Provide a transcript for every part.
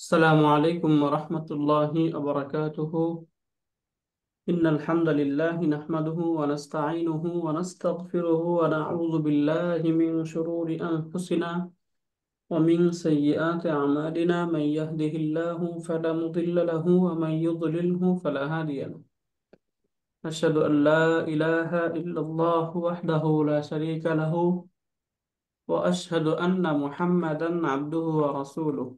السلام عليكم ورحمة الله وبركاته. إن الحمد لله نحمده ونستعينه ونستغفره ونعوذ بالله من شرور أنفسنا ومن سيئات أعمالنا. من يهده الله فلا مضل له ومن يضلله فلا هادي له. أشهد أن لا إله إلا الله وحده لا شريك له، وأشهد أن محمدا عبده ورسوله.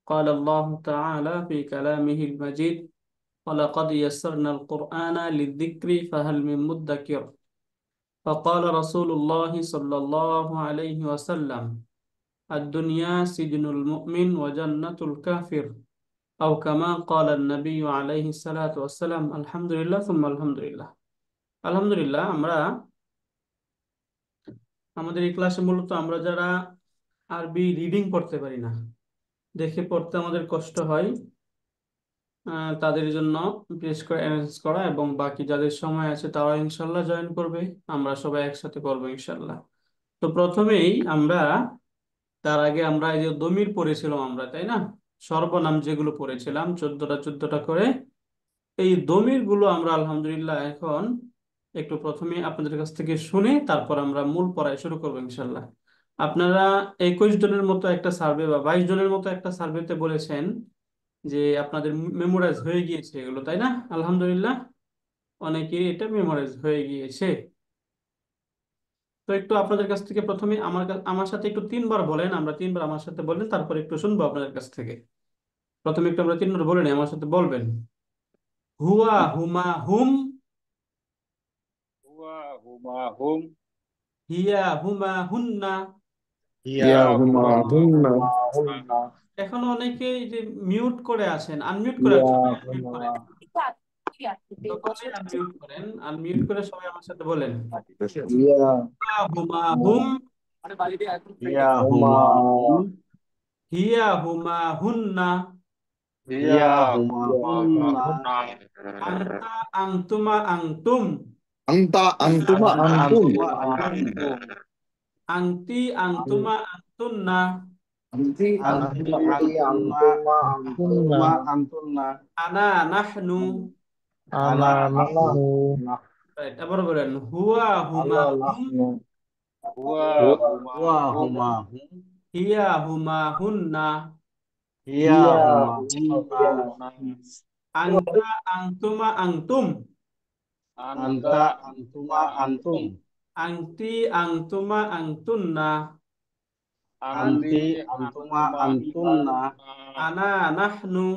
قال الله تعالى في كلامه المجيد: ولقد يسرنا القرآن للذكر فهل من مدكر. فقال رسول الله صلى الله عليه وسلم: الدنيا سجن المؤمن وجنة الكافر، أو كما قال النبي عليه الصلاة والسلام. الحمد لله ثم الحمد لله। আলহামদুলিল্লাহ, আমরা আমাদের এই ক্লাসে মূলত আমরা যারা আরবি রিডিং পড়তে পারি না, দেখে পড়তে আমাদের কষ্ট হয়, তাদের জন্য বিশেষ করে অ্যারেঞ্জ করা, এবং বাকি যাদের সময় আছে তারা ইনশাল্লাহ জয়েন করবে। আমরা সবাই একসাথে করবো ইনশাল্লাহ। তো প্রথমেই আমরা, তার আগে আমরা এই যে দমির পড়েছিলাম আমরা, তাই না? সর্বনাম যেগুলো পড়েছিলাম 14টা করে, এই দমির গুলো আমরা আলহামদুলিল্লাহ এখন একটু প্রথমে আপনাদের কাছ থেকে শুনে তারপর আমরা মূল পড়ায় শুরু করবো ইনশাল্লাহ। আপনারা 21 জনের মতো একটা সার্ভে বা 22 জনের মতো একটা সার্ভেতে বলেছেন যে আপনাদের মেমোরাইজ হয়ে গিয়েছে এগুলো, তাই না? আলহামদুলিল্লাহ, অনেকেরই এটা মেমোরাইজ হয়ে গিয়েছে। তো একটু আপনাদের কাছ থেকে প্রথমে আমার সাথে একটু 3বার বলেন, আমরা 3বার আমার সাথে বলেন, তারপর একটু শুনবো আপনাদের কাছ থেকে। প্রথমে একটু আমরা 3বার বলে নিই, আমার সাথে বলবেন: হুয়া হুমা হুম, হুয়া হুমা হুম। হিয়া হুমা হুন্না। হিয়া ইয়াহুমা হুমা হুন্না। হুমা। এখন অনেকেই যে মিউট করে আছেন, আনমিউট করে আছেন, সবাই আনমিউট ইয়াহুমা। করেন, সকলেই আনমিউট করেন, আনমিউট করে সবাই আমার সাথে বলেন: হুয়া হুমা হুম, ইয়াহুমা হুম। হিয়া হুমা হুন্না, ইয়াহুমা হুন্না। আনতা আনতুমা আনতুম, আন্তা আন্তুমা আনতা আন্তুম। আনতুমা আনতুম। আংতি আংতুমা আংতুন্না, আন্তি আনতি আন্তি আনতুমা আন্তুমা আন্তুন্না। আনতুমা আনতুন্না। আনা নাহনু। আনা আনা নাহনু। নাহনু। Right, আবার বলেন: হুয়া হুমা আনা হুম, নাহনু। হুয়া হুমা হুয়া হুম। হুমা হুম। হিয়া হুমা হুন্না, হিয়া ইয়াহুমা হুন্না। হুমা আংতা আংতুমা আংতুম, আনতা আনতুমা আনতুম। আংতি আংতুমা আংতুন্না, আনতি আনতুমা আনতুন্না। আনা নাহনু।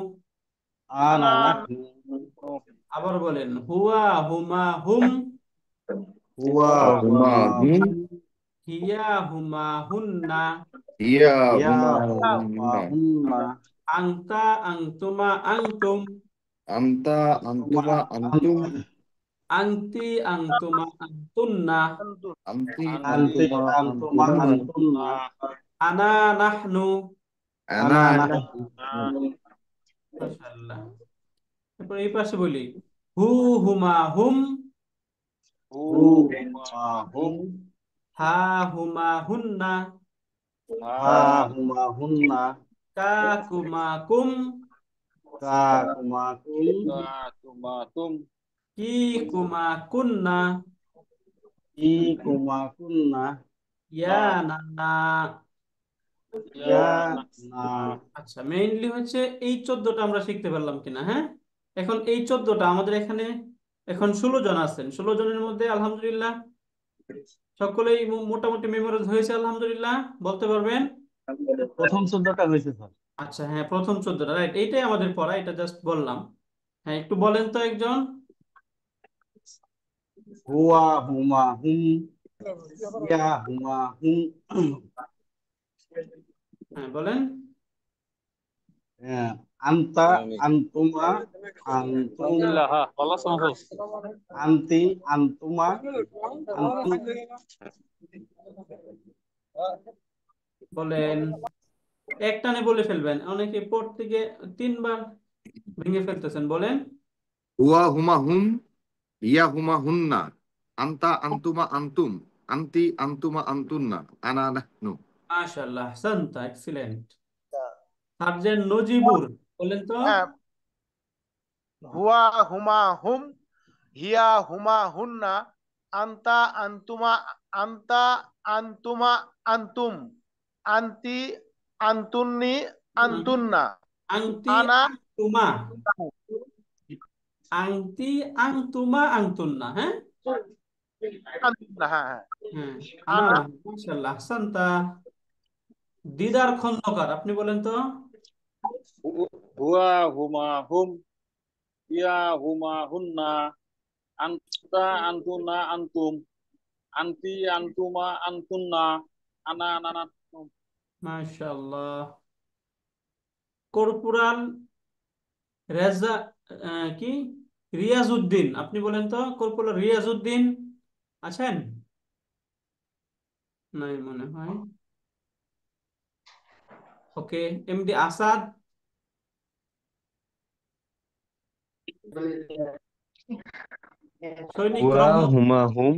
আনা নাহনু। আবার বলেন: হুয়া হুমা হুম, হুয়া হুমা হুমা হুম। হুম। হিয়া হুমা হুন্না, হিয়া হুমা ইয়াহুমা হুন্না। হুন্না। আংতা আংতুমা আংতুম, আন্তা আনতুমা আন্তুমা আন্তুম। আনতুম। আংতি আংতুমা আংতুন্না, আন্তি আনতি আন্তুমা আনতুমা আন্তুন্না। আনতুন্না। আনা নাহনু। আনা আনা নাহনু। নাহনু। মাশাআল্লাহ। তারপর এই পাশে বলি: হু হুমা হুম, হু হুমা হুম। হা হুমা হুন্না, হা হুমা হুন্না। কা কুমা কুম, কা কুমা কুম। কি কুমা কুন্না, ই কুমা কুন্না। ইয়া নানা। ইয়া না। আচ্ছা, মেইনলি হচ্ছে এই 14টা আমরা শিখতে পারলাম কিনা, হ্যাঁ? এখন এই 14টা আমাদের এখানে এখন 16 জন আছেন, 16 জনের মধ্যে আলহামদুলিল্লাহ সকলেই মোটামুটি মেমোরাইজ হয়েছে আলহামদুলিল্লাহ, বলতে পারবেন? প্রথম 14টা হয়েছে স্যার। আচ্ছা, হ্যাঁ, প্রথম 14টা, রাইট, এইটাই আমাদের পড়া, এটা জাস্ট বললাম। হ্যাঁ, একটু বলেন তো একজন। হুয়া হুমা হুম। ইয়া হুমা হুম। হ্যাঁ, বলেন। হ্যাঁ, আনতা আনতুমা আনতুম। আনতি আনতুমা আনতুম। বলেন, একটানে বলে ফেলবেন, অনেকে পড়তে গিয়ে 3বার ভেঙে ফেলতেছেন, বলেন। হুয়া হুমা হুম। ইয়া হুমা হুন্না। আন্তা আন্তুমা আন্তুম। আন্তি আন্তুমা আন্তুন্না। আনা নাহনু। মাশাআল্লাহ, আহসানতা, এক্সিলেন্ট। সার্জেন্ট নজিবুর, বলেন তো। হ্যাঁ, হুয়া হুমা হুম, হিয়া হুমা হুন্না, আন্তা আন্তুমা আন্তা আন্তুমা আন্তুম, আন্তি আন্তুন্নি আন্তুন্না, আংতি আনা আংতুমা, আংতি আংতুমা আংতুন্না, হ্যাঁ। আন্তুন্না, হ্যাঁ হ্যাঁ, হ্যাঁ, আনা আনা না, মাশাআল্লাহ, আহসানতা। দিদার খন্দকার, আপনি বলেন তো। হুয়া হুমা হুম, ইয়া হুমা হুন্না, আন্তা আন্তুনা আন্তুম, আন্তি আন্তুমা আন্তুন্না, আনা আনানা। মাশাআল্লাহ। কর্পোরাল রেজা, কি, রিয়াজউদ্দিন, আপনি বলেন তো। কর্পোরাল রিয়াজউদ্দিন আছেন? নাই মনে হয়। ওকে। এমডি আসাদ। সৈনিক হুয়া রহমত। হুমা হুম।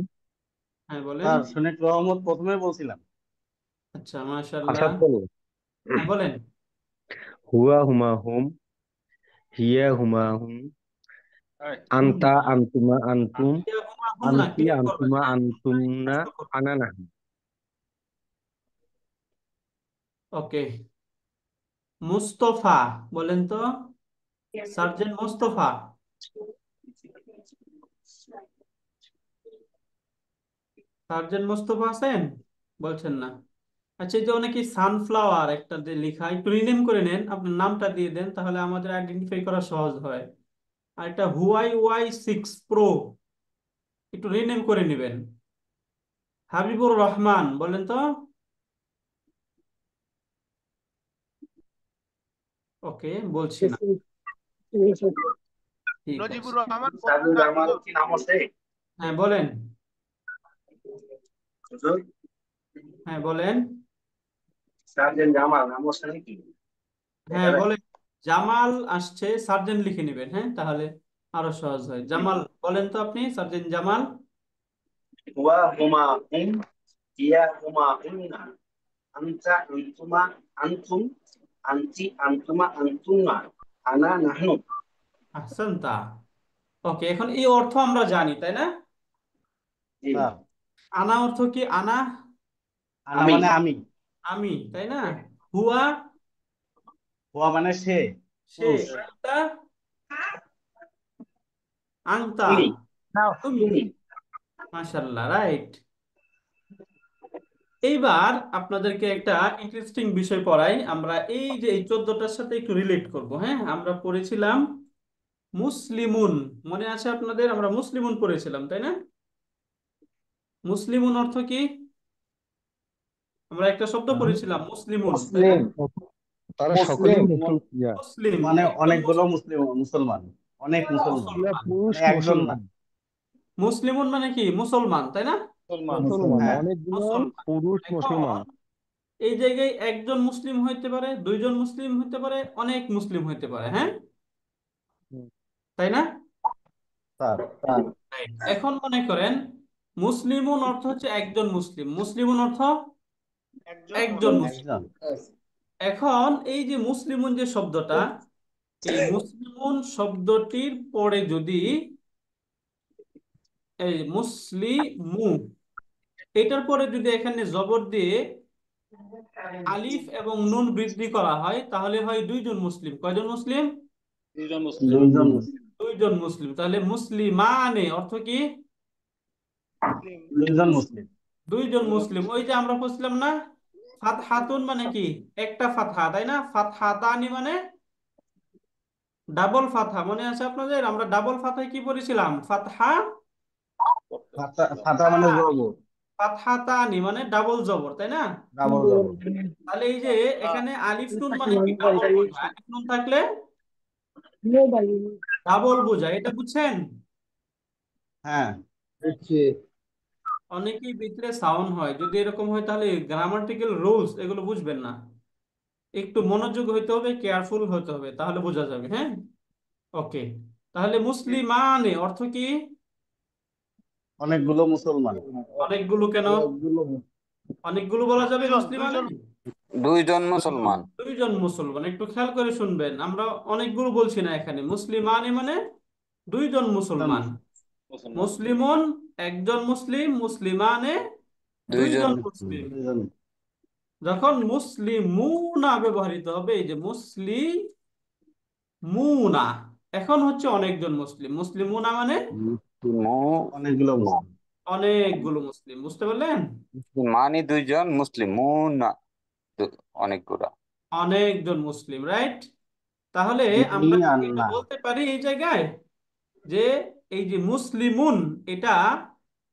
হ্যাঁ বলেন। স্যার সৈনিক রহমত প্রথমে বলছিলাম। আচ্ছা, মাশাআল্লাহ। আসাদ বলো। হ্যাঁ বলেন। হুয়া হুমা হুম, হিয়া হুমা হুম, হুম আন্তা না, আন্তুমা আন্তুম, ইয়া হুমা হুম না, আন্তি ক্লিয়ার করবেন, আন্তুমা হ্যাঁ, আন্তুমনা, স্পষ্ট করবেন। আনা নাহি। ওকে। মুস্তফা, বলেন তো। সার্জেন্ট মুস্তফা। সার্জেন্ট মুস্তফা আছেন? বলছেন না। আচ্ছা, এই যে অনেকে সানফ্লাওয়ার একটা যে লেখা, একটু রিনেম করে নেন, আপনার নামটা দিয়ে দেন, তাহলে আমাদের আইডেন্টিফাই করা সহজ হয়। আর এটা হুয়াই ওয়াই 6 প্রো, একটু রিনেম করে নেবেন। হাবিবুর রহমান, বলেন তো। ওকে, বলছি না, ঠিক আছে। নজিবুর রহমান সাজু হ্যাঁ, জামাল কি নাম আছে? হ্যাঁ বলেন। হুজুর, হ্যাঁ বলেন। সার্জেন্ট জামাল নাম আছে নাকি? হ্যাঁ এখানে বলেন। জামাল আসছে, সার্জেন্ট লিখে নেবেন, হ্যাঁ, তাহলে আরো সহজ হয়। জামাল, বলেন তো আপনি, সার্জেন্ট জামাল। হুয়া হুমা হুম, ইয়া হুমা হুন্না, আনতা আনতুমা আনতুম, আনতি আনতুমা আনতুমা, আনা নাহনু। আহসান তা। ওকে, এখন এই অর্থ আমরা জানি, তাই না? জি, স্যার আনা অর্থ কি? আনা আনা আমি মানে আমি, আমি, তাই না? হুয়া হুয়া মানে সে, সে, পুরুষ। আংতা আংতা তুমি, হ্যাঁ, তুমি। তুমি। মাশাআল্লাহ, রাইট। এইবার আপনাদেরকে একটা ইন্টারেস্টিং বিষয় পড়াই। আমরা এই যে এই 14টার সাথে একটু রিলেট করব, হ্যাঁ। আমরা পড়েছিলাম মুসলিমুন, মনে আছে আপনাদের? আমরা মুসলিমুন পড়েছিলাম, তাই না? মুসলিমুন অর্থ কি? আমরা একটা শব্দ পড়েছিলাম মুসলিমুন, তাই না? মুসলিম, তারা সকলেই মুসলিম মুসলিম মানে একজন অনেকগুলো মুসলিম, মুসলমান, অনেক মুসলমান, ইয়া মুসলমান। পুরুষ মানে একজন না। মুসলমান। মুসলিমুন মানে কি? মুসলমান, তাই না? মুসলমান। মুসলমান হ্যাঁ অনেকগুলো মুসলমান। পুরুষ মুসলমান। এখন এই জায়গায় একজন মুসলিম হইতে পারে, দুইজন মুসলিম হইতে পারে, অনেক মুসলিম হইতে পারে, হ্যাঁ, হুম। তাই না? স্যার। Right. এখন মনে করেন মুসলিমুন অর্থ হচ্ছে একজন মুসলিম, মুসলিমুন অর্থ একজন একজন মুসলিম। মুসলিম। একজন। এখন এই যে মুসলিমুন যে শব্দটা, এই মুসলিমুন শব্দটির পরে যদি এই মুসলিমু, এটার পরে যদি এখানে জবর দিয়ে আলিফ এবং নুন বৃদ্ধি করা হয়, তাহলে হয় দুইজন মুসলিম। কয়জন মুসলিম? দুইজন মুসলিম। দুইজন মুসলিম। দুইজন মুসলিম। তাহলে মুসলিমানে অর্থ কি? মুসলিম দুইজন মুসলিম। দুইজন দুইজন মুসলিম। ওই মুসলিম। যে আমরা বলছিলাম না, ফাতহাতুন মানে কি? একটা ফাতহা, তাই না? ফাতহাতানি মানে ডাবল ফাতহা। মনে আছে আপনাদের? আমরা ডাবল ফাতহায় কি পড়েছিলাম? ফাতহা ফাতা ফাতা মানে জবর, ফাতহাতানি মানে ডাবল জবর, তাই না? ডাবল জবর। তাহলে এই যে এখানে আলিফ নুন মানে কি? ডাবল বোঝায়। আলিফ নুন থাকলে ডাবল বোঝায়, এটা বুঝছেন? হ্যাঁ অনেকেই ভিতরে সাউন্ড হয়, যদি এরকম হয় তাহলে গ্রামাটিক্যাল রুলস এগুলো বুঝবেন না। একটু মনোযোগ হইতে হবে, কেয়ারফুল হতে হবে, তাহলে বোঝা যাবে, হ্যাঁ। ওকে। তাহলে মুসলিমানে অর্থ কি? অনেকগুলো মুসলমান। অনেকগুলো কেন? অনেকগুলো বলা যাবে দুইজন দুইজন মুসলিমানে? দুইজন মুসলমান। দুইজন দুইজন মুসলমান। একটু খেয়াল করে শুনবেন, আমরা অনেকগুলো বলছি না এখানে। মুসলিমানে মানে দুইজন মুসলমান। মুসলমান মুসলিমুন একজন মুসলিম, মুসলিমানে দুইজন মুসলিম। দুইজন। যখন মুসলিমুনা ব্যবহৃত হবে, এই যে মুসলিমুনা, এখন হচ্ছে অনেকজন মুসলিম। মুসলিমুনা মানে অনেকগুলো মুসলিম। অনেকগুলো মুসলিম। বুঝতে পারলেন? মুসলমানই দুইজন, মুসলিমুন অনেকগুলা। অনেকজন মুসলিম, রাইট? তাহলে নি আমরা আর এটা না। বলতে পারি এই জায়গায় যে এই যে মুসলিমুন, এটা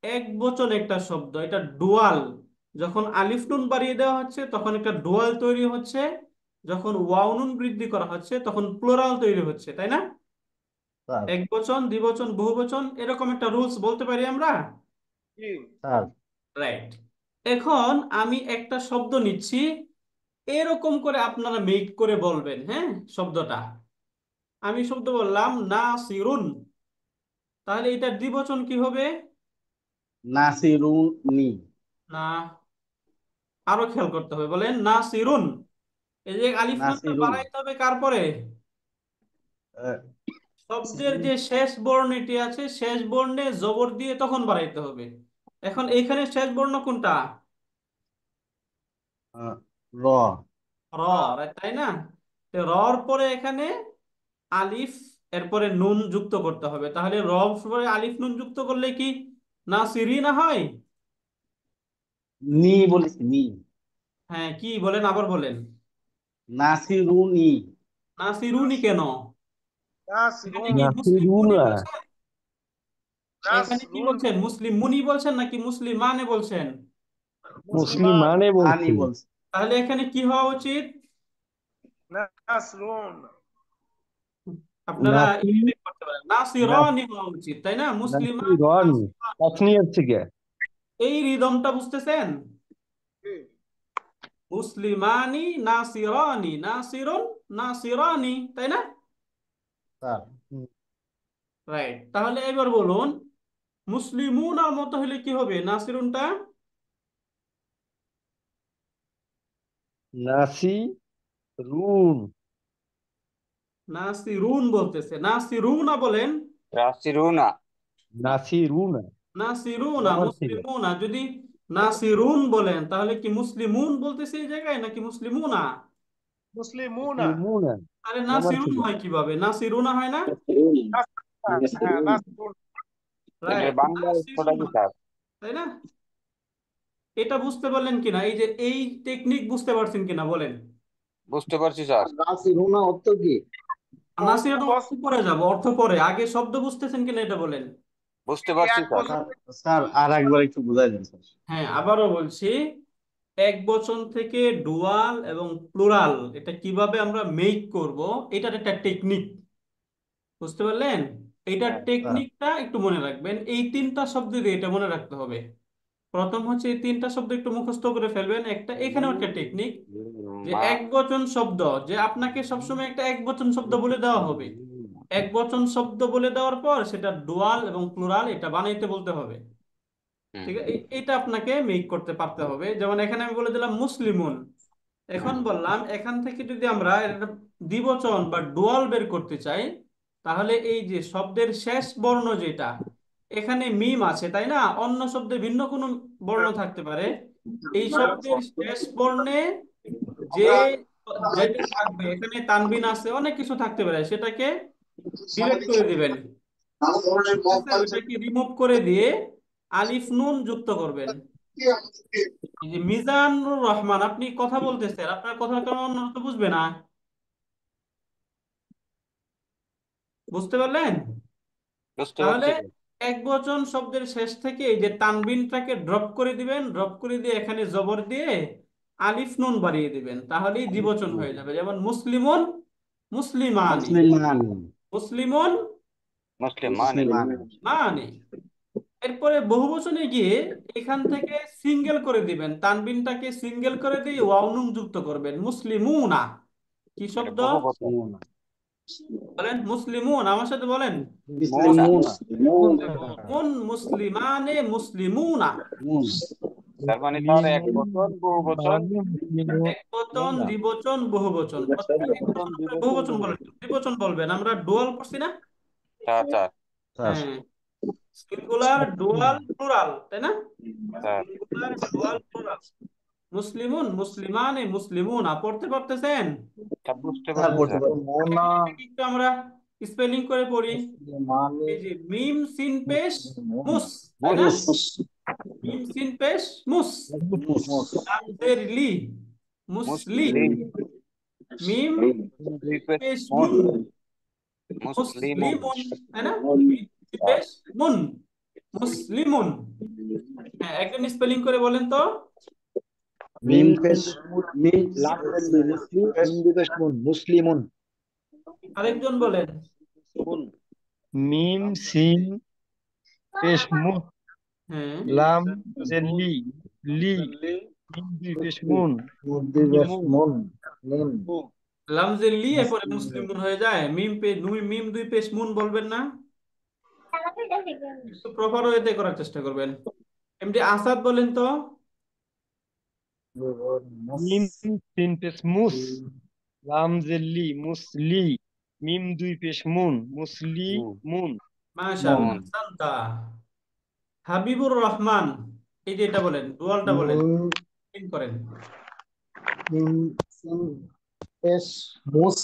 এক বচন একটা শব্দ, এটা ডুয়াল। যখন আলিফ নুন বাড়িয়ে দেওয়া হচ্ছে তখন একটা ডুয়াল তৈরি হচ্ছে, যখন ওয়াও নুন বৃদ্ধি করা হচ্ছে তখন প্লুরাল তৈরি হচ্ছে, তাই না? স্যার এক বচন, দ্বিবচন, বহুবচন, এরকম একটা রুলস বলতে পারি আমরা, জি স্যার রাইট? এখন আমি একটা শব্দ নিচ্ছি, এরকম করে আপনারা মেক করে বলবেন, হ্যাঁ, শব্দটা। আমি শব্দ বললাম নাসিরুন, তাহলে এটা দ্বিবচন কি হবে? নাসিরুনি। না, আরো খেয়াল করতে হবে, বলেন নাসিরুন। এই যে আলিফ নুনটা নাসিরুন। বাড়াইতে হবে কার পরে? আহ, শব্দের যে শেষ বর্ণটি আছে, শেষ বর্ণে জবর দিয়ে তখন বাড়াইতে হবে। এখন এইখানে শেষ বর্ণ কোনটা? আহ, র। র, তাই না? তো রর পরে এখানে আলিফ, এরপরে নুন যুক্ত করতে হবে। তাহলে র পরে আলিফ নুন যুক্ত করলে কি নাসিরিনা হয়? নি বলেছি, নি। হ্যাঁ, কি বলেন, আবার বলেন। নাসিরুনি। নাসিরুনি কেন? এখানে নাসরুন কি মুসলিম মুনি নাসিরুনা বলছেন? এখানে কি নাসরুন বলছেন, মুসলিম মুনি বলছেন নাকি মুসলিম মানে বলছেন? মুসলিমান মুসলিমানে আনি বলছি। বলছি। তাহলে এখানে কি হওয়া উচিত? নাসরুন আপনারা নাসি ইংরেজি করতে পারেন, নাসিরানি হওয়া উচিত, তাই না? মুসলিমান নাসিরন নাসিরানি। তাসনিয়ার থেকে। এই রিদমটা বুঝতেছেন? জি মুসলিমানি নাসিরানি, নাসিরুন নাসিরানি, তাই না? স্যার হুম। রাইট। তাহলে এবার বলুন, মুসলিমুনার মতো হলে কি হবে নাসিরুনটা? নাসিরুন নাসিরুন বলতেছে, নাসিরুনা বলেন। রাসিরুনা। নাসিরুনা নাসিরুনা, জবর থেকে। মুসলিমুনা। যদি নাসিরুন বলেন তাহলে কি মুসলিমুন বলতেছে এই জায়গায় নাকি মুসলিমুনা? মুসলিমুনা মুসলিমুনা আরে জবর নাসিরুন থেকে। হয় কিভাবে? নাসিরুনা হয় না? হ্যাঁ নাসরুন এটার রাইট, বাংলা অর্থটা কি নাসিরুনা, স্যার? তাই না? এটা বুঝতে পারলেন কিনা? এই যে এই টেকনিক বুঝতে পারছেন কিনা বলেন? বুঝতে পারছি স্যার। নাসিরুনা অর্থ কি? নাসিরুন অর্থ বছর পরে যাব, অর্থ পরে, আগে শব্দ বুঝতেছেন কিনা এটা বলেন। বুঝতে পারছি এক স্যার। বছর স্যার স্যার আর একবার একটু বুঝাই দেন স্যার। হ্যাঁ, আবারও বলছি, এক বচন থেকে ডুয়াল এবং প্লুরাল এটা কিভাবে আমরা মেক করব, এটার একটা টেকনিক। বুঝতে পারলেন? এইটার হ্যাঁ স্যার টেকনিকটা একটু মনে রাখবেন। এই তিনটা শব্দ দিয়ে এটা মনে রাখতে হবে। প্রথম হচ্ছে এই তিনটা শব্দ একটু মুখস্থ করে ফেলবেন। একটা এখানেও একটা টেকনিক, যে মা এক বচন শব্দ, যে আপনাকে সবসময় একটা এক বচন শব্দ বলে দেওয়া হবে। এক বচন শব্দ বলে দেওয়ার পর সেটা ডুয়াল এবং প্লুরাল এটা বানাইতে বলতে হবে। ঠিক আছে, এটা আপনাকে মেক করতে পারতে হবে। যেমন এখানে আমি বলে দিলাম মুসলিমুন, এখন বললাম এখান থেকে যদি আমরা একটা দ্বিবচন বা ডুয়াল বের করতে চাই, তাহলে এই যে শব্দের শেষ বর্ণ যেটা, এখানে মিম আছে, তাই না? অন্য শব্দে ভিন্ন কোনো বর্ণ থাকতে পারে। এই শব্দের শেষ বর্ণে যে যেটা থাকবে, এখানে তানবিন আছে, অনেক কিছু থাকতে পারে, সেটাকে ডিলিট করে দিবেন। ঠিক আছে, ওইটাকে রিমুভ করে দিয়ে আলিফ নুন যুক্ত করবেন। এই যে মিজানুর রহমান, আপনি কথা বলতেছেন, আপনার কথার কারণে অন্য তো বুঝবে না। বুঝতে পারলেন? বুঝতে তাহলে পারছি। এক বচন শব্দের শেষ থেকে এই যে তানবিনটাকে ড্রপ করে দিবেন, ড্রপ করে দিয়ে এখানে জবর দিয়ে আলিফ নুন বাড়িয়ে দিবেন, তাহলেই দ্বিবচন হয়ে যাবে। যেমন মুসলিমুন মুসলিমানি, মুসলিমান। মুসলিমুন মুসলিমানি। মুসলিমান। মানি। এরপরে বহুবচনে গিয়ে এখান থেকে সিঙ্গেল করে দিবেন, তানবিনটাকে সিঙ্গেল করে দিয়ে ওয়াও নুন যুক্ত করবেন, মুসলিমুনা। কি এটা শব্দ? বহু বচন। মুনা। বলেন মুসলিমুন, আমার সাথে বলেন। মুনা। মুসলিমুনা। মুন মুসলিমানে মুসলিমুনা। মুন। তার মানে স্যার এক বচন বহু বচন এক বচন, দ্বিবচন, বহুবচন। বচন বহুবচন দ্বিবচন বলেন, দ্বিবচন বলবেন। আমরা ডুয়াল পড়ছি না? স্যার স্যার স্যার হ্যাঁ, সিঙ্গুলার, ডুয়াল, প্লুরাল, তাই না? Sir singular, dual, plural. মুসলিমুন, মুসলিমানে, মুসলিমুনা পড়তে পারতেছেন? তা বুঝতে স্যার পারছি পড়তে স্যার পারছি। এটাকে একটু আমরা স্পেলিং করে পড়ি। মুসলিমানে এই যে মিম সিন পেশ মুসলিমুন মুস, তাই না? মুস মিম সিন পেশ মুস, মুস লাম জের লি, মুসলি, মুসলিম মিম দুই পেশ পেশ মুন মুন, মুসলিমুন মুসলিমুন, তাই না? মিম সিন পেশ মুন, মুসলিমুন। হ্যাঁ, একজন স্পেলিং করে বলেন তো। মিম পেশ মিম মুসলিমুন আরেকজন বলেন। মুন মিম সিন পেশ মু হ্যাঁ, লাম জেলি লি লি মিম দুই পেশ মুন দিবস মুন মন নিম মু লামজে লি এরপরে মুসলিমুন হয়ে যায়। মিম দুই পেশ মুন বলবেন না, একটু প্রপার ওয়েতে করার চেষ্টা করবেন। এমডি আসাদ বলেন তো। মিম সিন পেশ মুস লাম জেলি মুসলি মিম দুই পেশ মুন মুসলি মুন মাশাআল্লাহ, মুন সান্তা। হাবিবুর রহমান, এই যে এটা বলেন, ডুয়ালটা বলেন, স্পেলিং করেন। মিম সিন পেশ মুস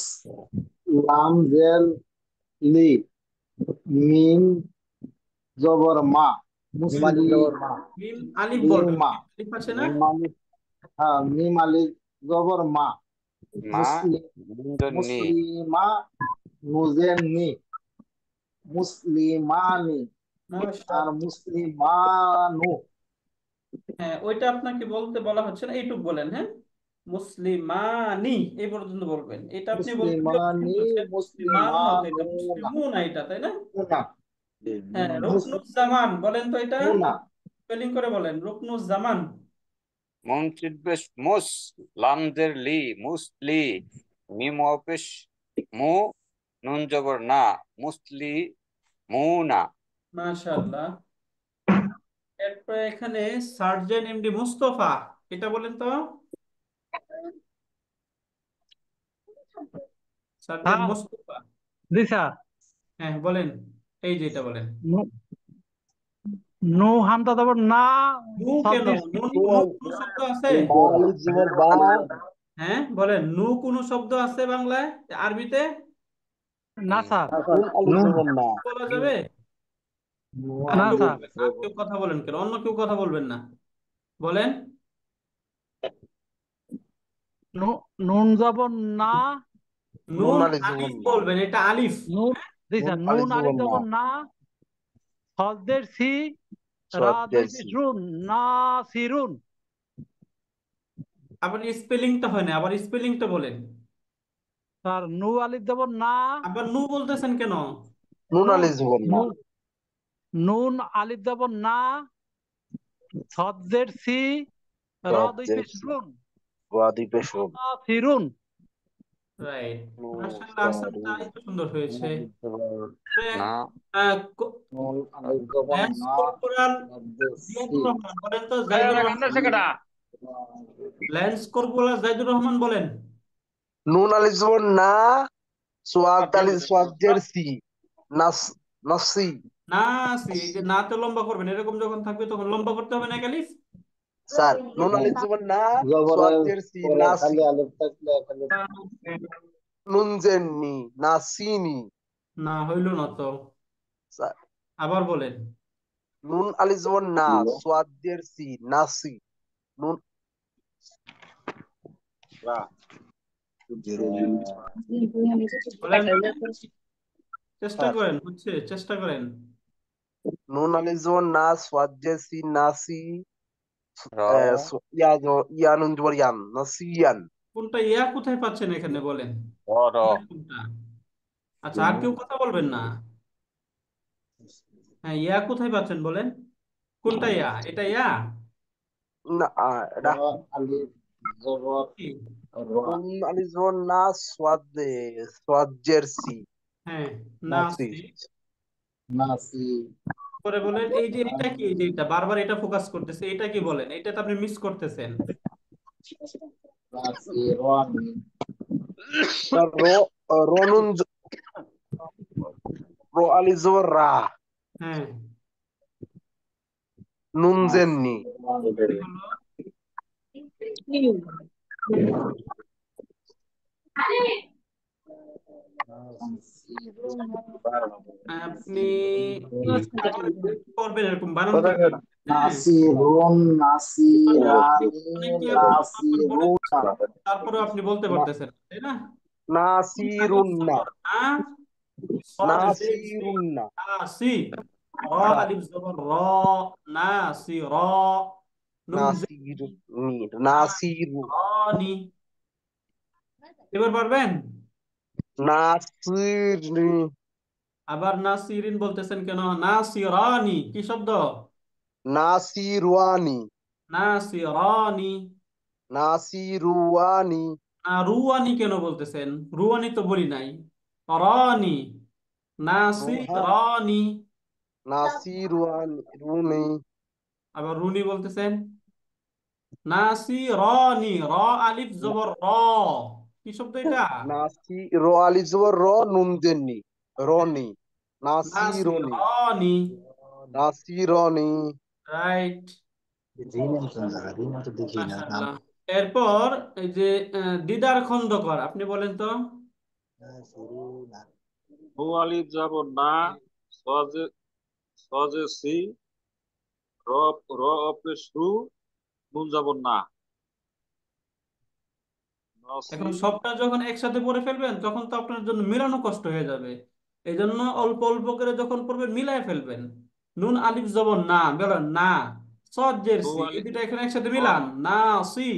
লাম জেল লি মিম জবর মা মিম আলিফ বলবেন, মা আলিফ আছে না? হ্যাঁ মিম আলিফ জবর মা মা মুসলিম মুন্ডনি মুসলিমা নুজেন নি মুসলিমানি আর মাশাআল্লাহ। মুসলিমানু হ্যাঁ, ওইটা আপনাকে বলতে বলা হচ্ছে না, এইটুক বলেন। হ্যাঁ, মুসলিমানি এই পর্যন্ত বলবেন। এটা আপনি বলতে গিয়ে ভুল মুসলিমানি বলছেন, মুসলিমান না তো, এটা মুসলিমানুনা মুসলিমুনা এটা, তাই না? মুনা হ্যাঁ, রুকনুজ্জামান বলেন তো, এটা মুনা স্পেলিং করে বলেন, রুকনুজ্জামান। মুন তিন পেশ মুস লামজের লি মুসলি মিম ওয়া পেশ মু নুন জবর না মুসলি মুনা মাশাআল্লাহ। এরপরে এখানে সার্জেন এমডি মুস্তফা, এটা বলেন তো। সার্জেন মুস্তফা, জি স্যার হ্যাঁ বলেন, এই যে এটা বলেন। নো হামদা দেবর না নু কেন? নু কোনো শব্দ আছে? হ্যাঁ বলেন, নু কোনো শব্দ আছে বাংলায়, আরবিতে না স্যার বলা যাবে? না আর কেউ স্যার বলবেন? আর কেউ কথা বলেন কেন? অন্য কেউ কথা বলবেন না, বলেন। নুন যাবর না নুন আলিফ বলবেন, এটা আলিফ। নুন জি স্যার নুন আলিফ যাবর না হজদের সি রা দুই পেশ রুন না সিরুন আবার স্পেলিংটা হয় না, আবার স্পেলিংটা বলেন। স্যার নু আলিফ যাবর না আবার নু বলতেছেন কেন? নুন আলিফ যাবর না হজদের সি রা দুই পেশ রুন না সিরুন রাইট, মাশাআল্লাহ, আহসানতা, এটা সুন্দর হয়েছে। না ল্যান্স কর্পোরাল জাইদুর রহমান বলেন তো, জাইদুর রহমান। ল্যান্স কর্পোরাল জাইদুর রহমান বলেন। নুন আলিফ জবর না সোয়াদ আলিফ সোয়াদের সি নাস নাসি নাসি, এই যে নাতে লম্বা করবেন, এরকম যখন থাকবে তখন লম্বা করতে হবে না আলিফ। স্যার নুন আলিফ জবর না জবরের সোয়াদের সি পরে নাসি খালি আলিফ থাকলে খালি নুন জেননি নাসিনি না হইল না তো, স্যার আবার বলেন। নুন আলিফ জবর না সোয়াদের সি নাসি নুন বলেন, চেষ্টা করেন, হচ্ছে, চেষ্টা করেন। নুন আলিফ জবর না সোয়াদের সি নাসি র ইয়া নুন জবর ইয়ান নাসিয়ান কোনটা ইয়া কোথায় পাচ্ছেন এখানে বলেন? র কোনটা? আচ্ছা, আর কেউ কথা বলবেন না। হ্যাঁ, ইয়া কোথায় পাচ্ছেন বলেন, কোনটা ইয়া? এটা ইয়া? না এটা আলিফ জবর কি? রা নুন আলিফ জবর না সোয়াদের সি হ্যাঁ, নাসি নাসি। নাসি পরে বলেন এই যে এটা কি, এই যে এটা বারবার এটা ফোকাস করতেছে, এটা কি বলেন, এটা তো আপনি মিস করতেছেন। রনুন র আলিফ জবর রা, হ্যাঁ, নুন জেননি, কি হলো? আপনি করবেন এরকম বানান করবেন, হ্যাঁ। নাসিরুন, নাসিরানি, অনেকে আপনি বলে নাসিরুনা। তারপরে আপনি বলতে পারতেছেন, তাই না? নাসিরুন্না, না, صاد زين سي নাসিরুন্না, ناسي را ألف زبر را ناسي را نون زين নাসিরুন্নি, নাসিরু, راني। এবার পারবেন? নাসিরনি, আবার নাসিরিন বলতেছেন কেন? নাসিরানি কি শব্দ? নাসিরওয়ানি, নাসিরানি। নাসিরুয়ানি, রুয়ানি কেন বলতেছেন? রুয়ানি তো বলি নাই, রানি, নাসিরানি। নাসিরওয়ানি, রুনি, আবার রুনি বলতেছেন। নাসিরানি, র আলিফ জবর র, কি শব্দ এটা? নাসি র আলিফ জবর র, নুন জেননি, রনি, নাসিরনি, নাসিরানি, নাসিরনি, রাইট, মাশাআল্লাহ। এরপর এই যে দিদার খন্দকার, আপনি বলেন তো। হু আলিফ যাবর না, সজে সজে সি, র র অপেশ রু, নুন যাবর না, নসি। এখন সবটা যখন একসাথে পড়ে ফেলবেন তখন তো আপনার জন্য মিলানো কষ্ট হয়ে যাবে, এই জন্য অল্প অল্প করে যখন পড়বেন মিলায় ফেলবেন। নুন আলিফ জবর না, বলেন না, সদ জের হু সি, এই আলিফ দুটা এখানে একসাথে র মিলান, না সি,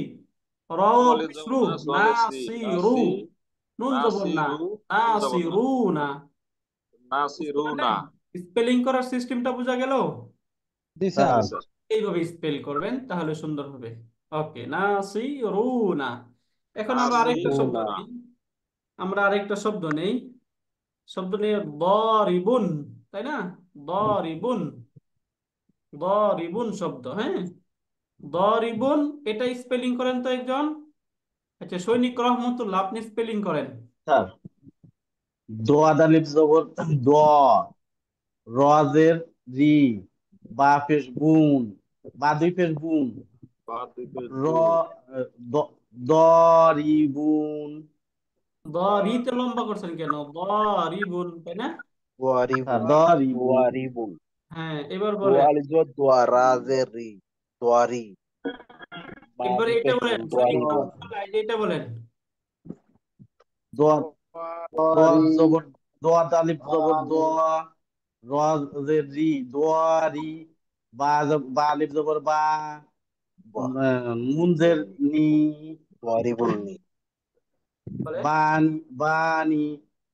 র হু আলিফ পেশ যাবর রু, না, না সজে সি, সি রু, নাসি, নুন জবর নাসি না, রু, না নুন সি যাবর না, রু না। নাসি বুঝতে রু না। পারলেন? স্পেলিং করার সিস্টেমটা বোঝা গেল? জি জি স্যার। স্যার। এইভাবে স্পেল করবেন তাহলে সুন্দর হবে। ওকে, নাসিরুনা। এখন আমরা নাসি আরেকটা রু শব্দ না। নেই, আমরা আরেকটা শব্দ নেই, শব্দ নিয়ে দরিবুন, তাই না? দরিবুন, দরিবুন শব্দ, হ্যাঁ, দরিবুন। এটা স্পেলিং করেন তো একজন। আচ্ছা, সৈনিক রহমতুল্লাহ, আপনি স্পেলিং করেন। স্যার, দোয়াদ আলিফ জবর দ, রজের রি, বা পেশ বুন, বা দুই পেশ বুন, বা দুই পেশ র, বু। দরিবুন। দরিতে লম্বা করছেন কেন? দরিবুন, তাই না? স্যার, ওয়ারিবুন, দরিবুন। ওয়ারিবুন, হ্যাঁ, এবার দো বলেন। আলিফ জবর দোয়া, রাজের রি, দোয়ারি, বা এবার দুই এটা পেশ বলেন, বুন, সৈনিক দোয়ারিবুন, রহমতুল্লাহ, এই যে এটা বলেন। দোয়া, দোয়াদ দরি, জবর, দোয়াদ আলিফ জবর বানি, দোয়া, রজের রি, দোয়ারি, বা আলিফ জবর বা, বা, মুনজের নি, ওয়ারিবুন নি, বলেন। বানি,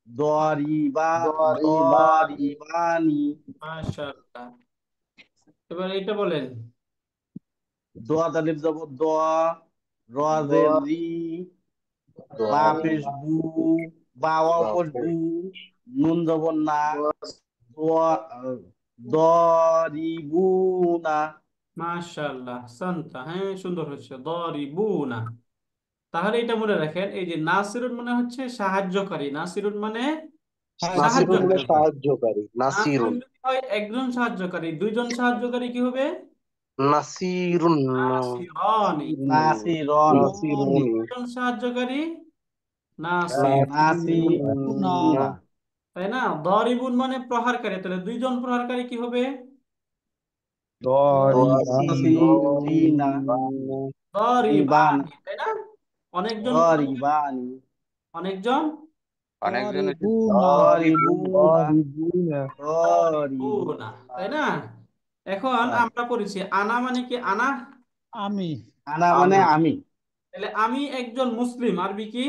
দরি বানি, দরিবানি। মাশাআল্লাহ। এবার এটা বলেন। দোয়া তালিফ জবর দোয়া, রজের দোয়া, রি, বা দোয়ারি, পেশ বু, বা ওয়াও পেশ বাপু, বু, নুন জবর না, দোয়া, দোয়া, দরিবুনা। মাশাআল্লাহ, সান্তা, হ্যাঁ, সুন্দর হচ্ছে, দরিবুনা। তাহলে এটা মনে রাখেন, এই যে নাসিরুন মানে হচ্ছে সাহায্যকারী, নাসিরুন মানে নাসিরুন মানে সাহায্যকারী। সাহায্যকারী, নাসিরুন নাসিরুন, যদি হয় একজন সাহায্যকারী, দুইজন সাহায্যকারী কি হবে? নাসিরুন, নাসিরানি। নাসিরনি, নাসিরুনি, দুজন সাহায্যকারী, নাসিরুন, নাসিরুনা, নাসিরুনা, তাই না? দরিবুন মানে প্রহারকারী, তাহলে দুইজন প্রহারকারী কি হবে? নাসিরিনা, দরিবানি, রিবানা, দরিবানি, তাই না? অনেকজন কি হবে? দরিবানি, অনেকজন। অনেকজন দরিবুনা, দরিবুনা, দরিবুনা, দরিবুনা। তাই না? এখন স্যার, আমরা পড়েছি আনা মানে কি? আনা, আনা মানে আমি, আমি। তাহলে আমি একজন মুসলিম, আরবি কি?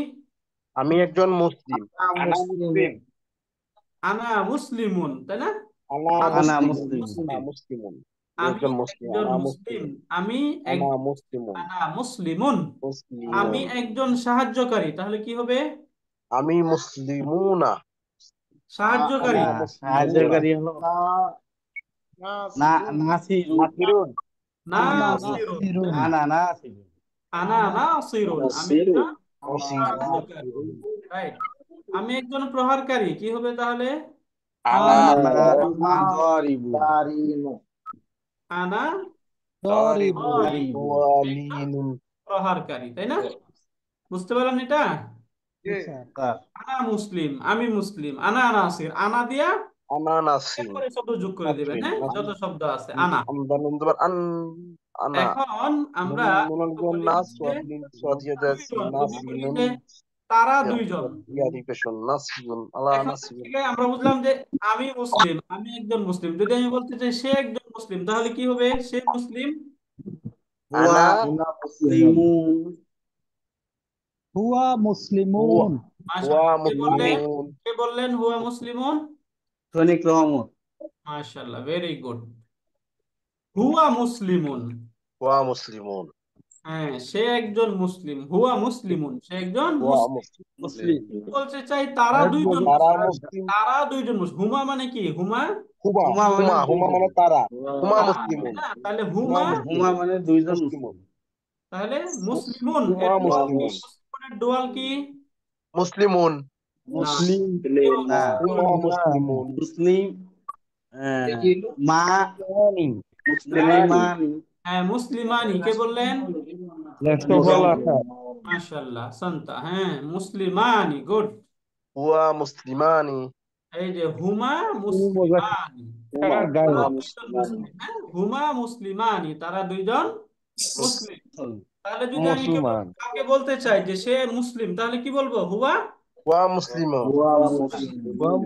আমি একজন মুসলিম, আনা মুসলিম। আনা মুসলিমুন, তাই না? আনা আমি আনা একজন মুসলিম। আনা মুসলিম, মুসলিমুন, আমি আমি একজন মুসলিম, একজন আনা মুসলিম, মুসলিমুন, আমি আনা একজন, মুসলিমুন, আনা মুসলিমুন, আমি মুসলিমুন, একজন সাহায্যকারী, তাহলে কি হবে? আমি মুসলিমুনা, সাহায্যকারী। আনা মুসলিমুনা, সাহায্যকারী হলো না নাসিরুন নাসিরুন নাসিরুন নাসিরুন, না না নাসিরুন আনা নাসিরুন, আমি নাসিরুন একজন সাহায্যকারী। রাইট, আমি একজন প্রহারকারী, কি হবে তাহলে? আনা আনা আনা দরিবু দারিনু আনা দরিবু দরিবু ওয়ালিনুন। প্রহারকারী, তাই না? বুঝতে পারলেন এটা? স্যার আনা মুসলিম, আমি মুসলিম, আনা নাসির, আনা দিয়া আনা নাসির। এরপরে শব্দ যোগ করে দিবেন, হ্যাঁ, যত শব্দ আছে আনা। আমদানুন জবর আন, আনা। এখন আমরা নুনুল একটু জবর বলি নাস, যে ওয়ালিন সাদিয়াদা দুইজন, যদি বলি নাসিনুন। যে তারা দুইজন, ইয়াদি পেশন নাসিনুন আলা এখন নাসিনুন। থেকে আমরা বুঝলাম যে আমি মুসলিম, আমি একজন মুসলিম। যদি আমি বলতে চাই সে একজন মুসলিম, তাহলে কি হবে? সে মুসলিম। হুয়া আনা মুসলিমুন হুয়া মাশাআল্লাহ, কে বললেন? মুসলিমুন। কে বললেন হুয়া মুসলিমুন? সৈনিক রহমত মাশাআল্লাহ, ভেরি গুড। হুয়া মুসলিমুন, হুয়া মুসলিমুন। হ্যাঁ, সে একজন মুসলিম। হুয়া মুসলিমুন, সে একজন হুয়া মুসলিম। মুসলিম। বলতে চাই তারা দুইজন তারা মুসলিম। মুসলিম। তারা দুইজন মুসলিম। হুমা মানে কি? হুমা হুমা হুমা মানে হুমা হুমা মানে তারা। হুমা তারা, মুসলিমুন। তাই না? তাহলে হুমা হুমা, হুমা মুসলিমুন। মানে দুইজন মুসলিমুন। তাহলে মুসলিমুন হুমা এর ডুয়াল কি? মুসলিমুন। মুসলিমুনের ডুয়াল কি? মুসলিমুন। না, মুসলিম কে বলছে? না হুমা মুসলিমুন। মুসলিম মা মুসলিমানি। মুসলিমানি মুসলিমানি হ্যাঁ, মুসলিমানি, কে বললেন? মাশাআল্লাহ, সান্তা, হ্যাঁ, মুসলিমানি, গুড। হুয়া মুসলিমানি। এই যে হুমা মুসলিমানি, হুমা তারা হুমা দুইজন মুসলিমানি মুসলিম, হ্যাঁ, হুমা মুসলিমানি, তারা দুইজন মুসলিম। তাহলে যদি আমি মুসলমান। কাকে বলতে চাই যে সে মুসলিম, তাহলে কি বলবো? হুয়া, হুয়া মুসলিমুন। হুয়া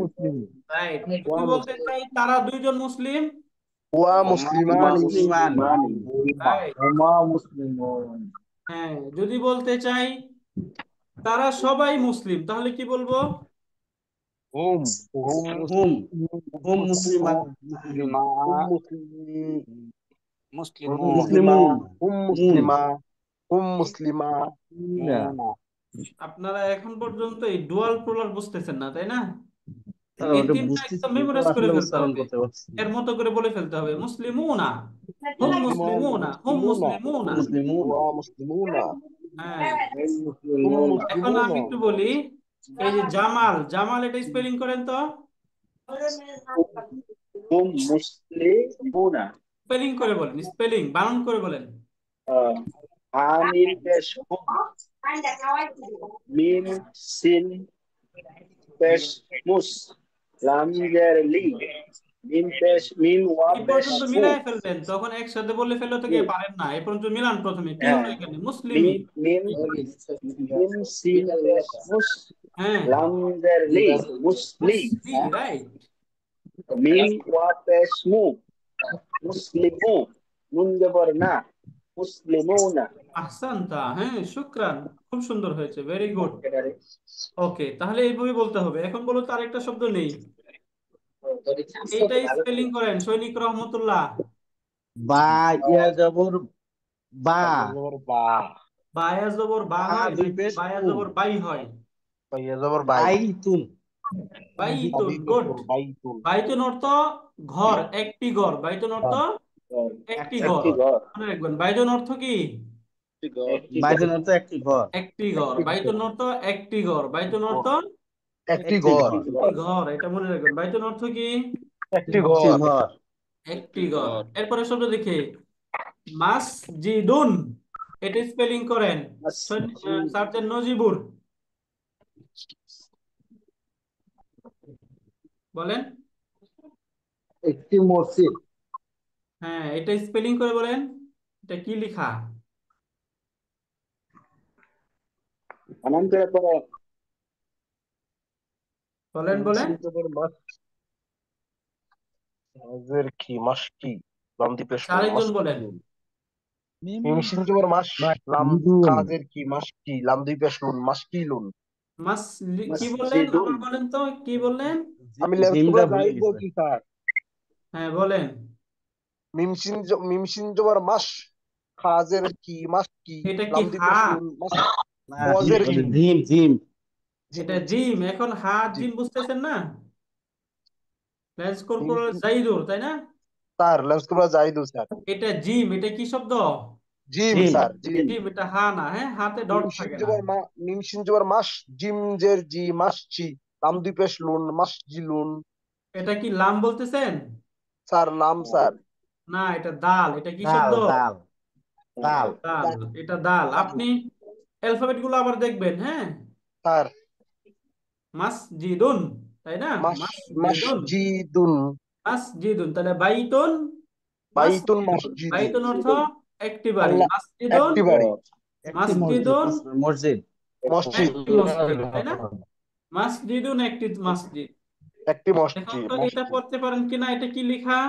মুসলিম রাইট। যদি বলতে চাই তারা দুইজন মুসলিম, হুয়া হুমা মুসলিমানি। মুসলিমানি মুসলিমানি রাইট। হুমা মুসলিমুন হ্যাঁ, যদি বলতে চাই তারা সবাই মুসলিম, তাহলে কি বলবো? হুম হুম হুম হুম মুসলিমা। মুসলিমা হুম মুসলিম। মুসলিমুন মুসলিমা। মুসলিমুন হুম মুন মুসলিমা। হুম মুসলিমা। মুনা আপনারা এখন পর্যন্ত এই ডুয়াল প্লুরাল বুঝতেছেন না, তাই না? স্যার এই ওটা তিনটা বুঝতেছি একদম কিন্তু মেমোরাইজ করে আসলে ফেলতে উচ্চারণ হবে, করতে পারছি না এর মতো করে বলে ফেলতে হবে। মুসলিমুনা, হুম মুসলিমুন মুসলিমুনা, হুম মুসলিমুনা। মুসলিমুনা। মুসলিমুন হুয়া মুসলিমুনা। হ্যাঁ, হুম মুসলিমুন এখন আমি মুসলিমুনা। একটু বলি, এই যে জামাল, জামাল এটা স্পেলিং করেন তো। হুম মুসলিমুনা স্পেলিং করে বলেন, স্পেলিং বানান করে বলেন। আমিন পেশ হুম মিম সিন পেশ মুস লাম জের লি মিম পেশ মিম ওয়া এই পেশ পর্যন্ত মু মিলাই ফেলবেন, তখন একসাথে বলে ফেললে তো কে পারেন না। এই পর্যন্ত মিলান প্রথমে, কি হলো হ্যাঁ এখানে? মুসলিমি। মিম মিম মিম সিন পেশ মুস হ্যাঁ, লাম জের লি মুসলি মুসলি, রাইট। মিম ওয়া পেশ মু মুসলিমু নুন জবর না মুসলিমুনা আহসানতা, হ্যাঁ, শুকরান, খুব সুন্দর হয়েছে, ভেরি গুড। ওকে, তাহলে এইভাবে বলতে হবে। এখন বলো তার একটা শব্দ নেই, এইটাই স্পেলিং করেন সৈনিক রহমতুল্লাহ। বা ইয়া জবর বা বা। বায়া জবর বা বা হয় দুই নাকি পেশ বায়া তুন জবর বাই হয়? বাইয়া জবর বাই। বাইতুন বাইতুন, গুড। বাইতুন বাইতুন। বাইতুন অর্থ ঘর, একটি ঘর। বাইতুন অর্থ একটি ঘর, একটি ঘর মনে রাখবেন। বাইতুন অর্থ কি? একটি ঘর বাইতুন অর্থ একটি ঘর একটি ঘর। বাইতুন অর্থ একটি ঘর। বাইতুন অর্থ একটি একটি ঘর। ঘর একটি ঘর, এটা মনে রাখবেন। বাইতুন অর্থ কি? একটি একটি ঘর। ঘর একটি ঘর। এরপরে শব্দ দেখে মাসজিদুন, এটা স্পেলিং করেন সার্জেন্ট নজিবুর, বলেন। একটি মসজিদ হ্যাঁ, এটা স্পেলিং করে বলেন, এটা কি লেখা? অনন্তর পরে বলেন বলেন। মিম জবর মাস। হাজের কি মাসকি লাম দি পেশ নুন আরেকজন বলেন। মাসকিলুন। মিম সিন জবর মাস লাম কাজের কি মাসকি লাম দি পেশ নুন মাসকিলুন। কি বললেন? মসজিদুন আবার বলেন তো, কি বললেন? আমি লেন্স জিমটা গুলো ভুলে গাইব গেছে কি স্যার? হ্যাঁ, বলেন। মিম সিন জবর মাস কাজের কি মাসকি এটা কি লাম দি হা? পেশ নুন মাস। না ওয়াজের কি জিম জিম এটা জিম। এখন হা জিম বুঝতেছেন না? লেন্স মিম কর্পোরাল জাইদুর, তাই না? স্যার লেন্সকোবরা জাহিদু স্যার। এটা জিম, এটা কি শব্দ? জিম জিম স্যার জিম। জিম, এটা হা না, হ্যাঁ হাতে ডট থাকে না। মিম শিন জবর মাস, জিম জের জি, মাসজি, লাম দুই পেশ লুন, মাসজিলুন। এটা কি লাম বলতেছেন? স্যার লাম স্যার। না, এটা দাল। এটা কি দাল শব্দ? দাল দাল দাল, এটা দাল। আপনি অ্যালফাবেট গুলো আবার দেখবেন, হ্যাঁ। স্যার মাসজিদুন, তাই না? মাসজিদুন, মাসজিদুন, মাসজিদুন, তাহলে বাইতুন বাইতুন মাসজিদুন। মাসজিদুন। বাইতুন অর্থ একটি বাড়ি, আল্লাহ মাসজিদুন একটি বাড়ি, মাসজিদুন মসজিদ, মসজিদ একটি মসজিদ, তাই না? মাসজিদুন একটি মসজিদ। একটি এখন মসজিদ। তো এটা পড়তে পারেন কিনা, এটা কি লেখা?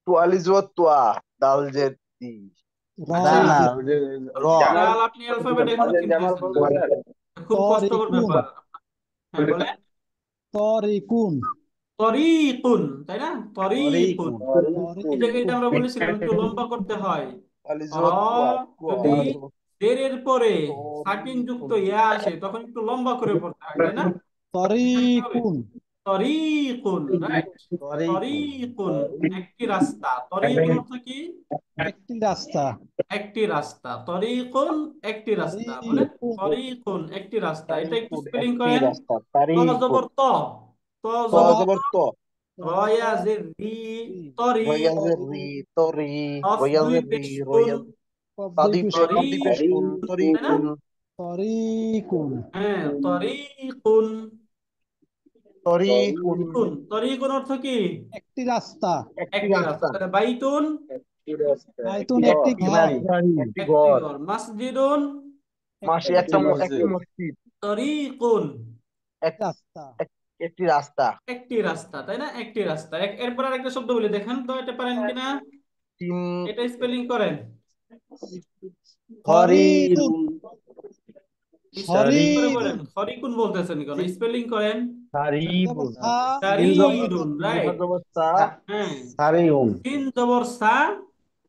তুয়ালিজ ওয়া তুয়া, দাল জের দি। দাল না র দাল আপনি অ্যালফাবেট এখনো চিনতেছেন না, খুব কষ্টকর ব্যাপার। হ্যাঁ বলেন। তরিকুন। তরিকুন, তাই না? তরিকুন। এই তরিকুন। জায়গায় এটা আমরা বলেছিলাম একটু লম্বা করতে হয়। তুয়ালিজ র, ওয়া তুয়া, তুয়া যদি জেরের পরে সাকিন যুক্ত ইয়া আসে তখন একটু লম্বা করে পড়তে হয়, তাই না? তরিকুন। তরিকুন, রাইট। তরিকুন একটি রাস্তা। তরিকুন অর্থ কি? একটি রাস্তা। একটি রাস্তা। তরিকুন একটি রাস্তা, বলেন। তরিকুন একটি রাস্তা। এটা একটু স্পেলিং একটি করেন। রাস্তা। ত তারিকুন, জবর ত, ত ত জবর জবর ত, রয়া জের রি, তরি। রয়াজের রি, তরি, কফ দুই রয়াজের রি, পেশ কুন, রয়াজ, তাদি তরি, তাদি পেশ কুন, তাই না? তরিকুন, তরিকুন। হ্যাঁ, তরিকুন। তরিকুন, তরিকুন অর্থ কি? একটি রাস্তা। একটি একটি রাস্তা। রাস্তা। তাহলে বাইতুন বাইতুন একটি একটি ঘর। বাড়ি একটি একটি ঘর। ঘর। মাসজিদুন মাসি একটি একটি মসজিদ। তরিকুন রাস্তা। একটি রাস্তা। একটি রাস্তা, তাই না? একটি রাস্তা। এরপর আরেকটা শব্দ বলে দেখেন তো, এটা পারেন কিনা? তিন, এটা স্পেলিং করেন। হরিদুন। স্পেলিং করে হরিদুন। বলেন। খরিকুন বলতেছেন কেন? স্পেলিং করেন। সারিবুন, সারিরুন, রাইট। জবস্তা, হ্যাঁ, সারিউন সিন জবর সা,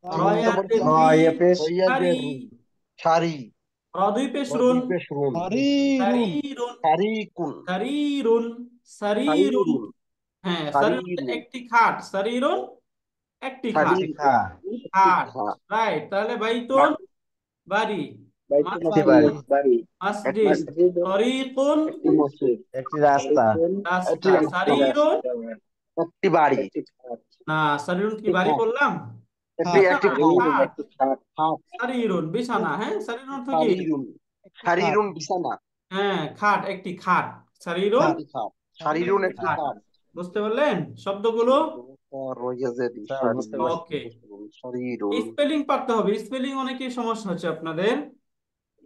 তিন জবর রয়াতে সা, রি, রয়েপেশ রয়াজের সারি, রি, সারি, র দুই পেশ রুন, রদি পেশ রুন, হরিরুন। সারিরুন, সারিকুন, সারিরুন, সারিরুন। সারিরুন, হ্যাঁ, সারিরুন সারিরুন, একটি খাট। সারিরুন একটি খাট। শিখা খাট, রাইট। তাহলে বাইতুন বাড়ি, একটি মাসজিদ বাড়ি মসজিদ, তরিকুন একটি রাস্তা রাস্তা, সারিরুন। একটি বাড়ি, না, সারিরুন কি বাড়ি বললাম? একটি খাট। খাট, সারিরুন বিছানা। হ্যাঁ, সারিরুন অর্থ কি? সারিরুন, সারিরুন বিছানা, হ্যাঁ, খাট একটি খাট। সারিরুন একটি খাট, সারিরুন একটি খাট। খাট। বুঝতে পারলেন শব্দগুলো? রয়াজের রি, স্যার বুঝতে পারছি ওকে, সারিরুন। স্পেলিং পারতে হবে। স্পেলিং অনেকেই সমস্যা হচ্ছে আপনাদের।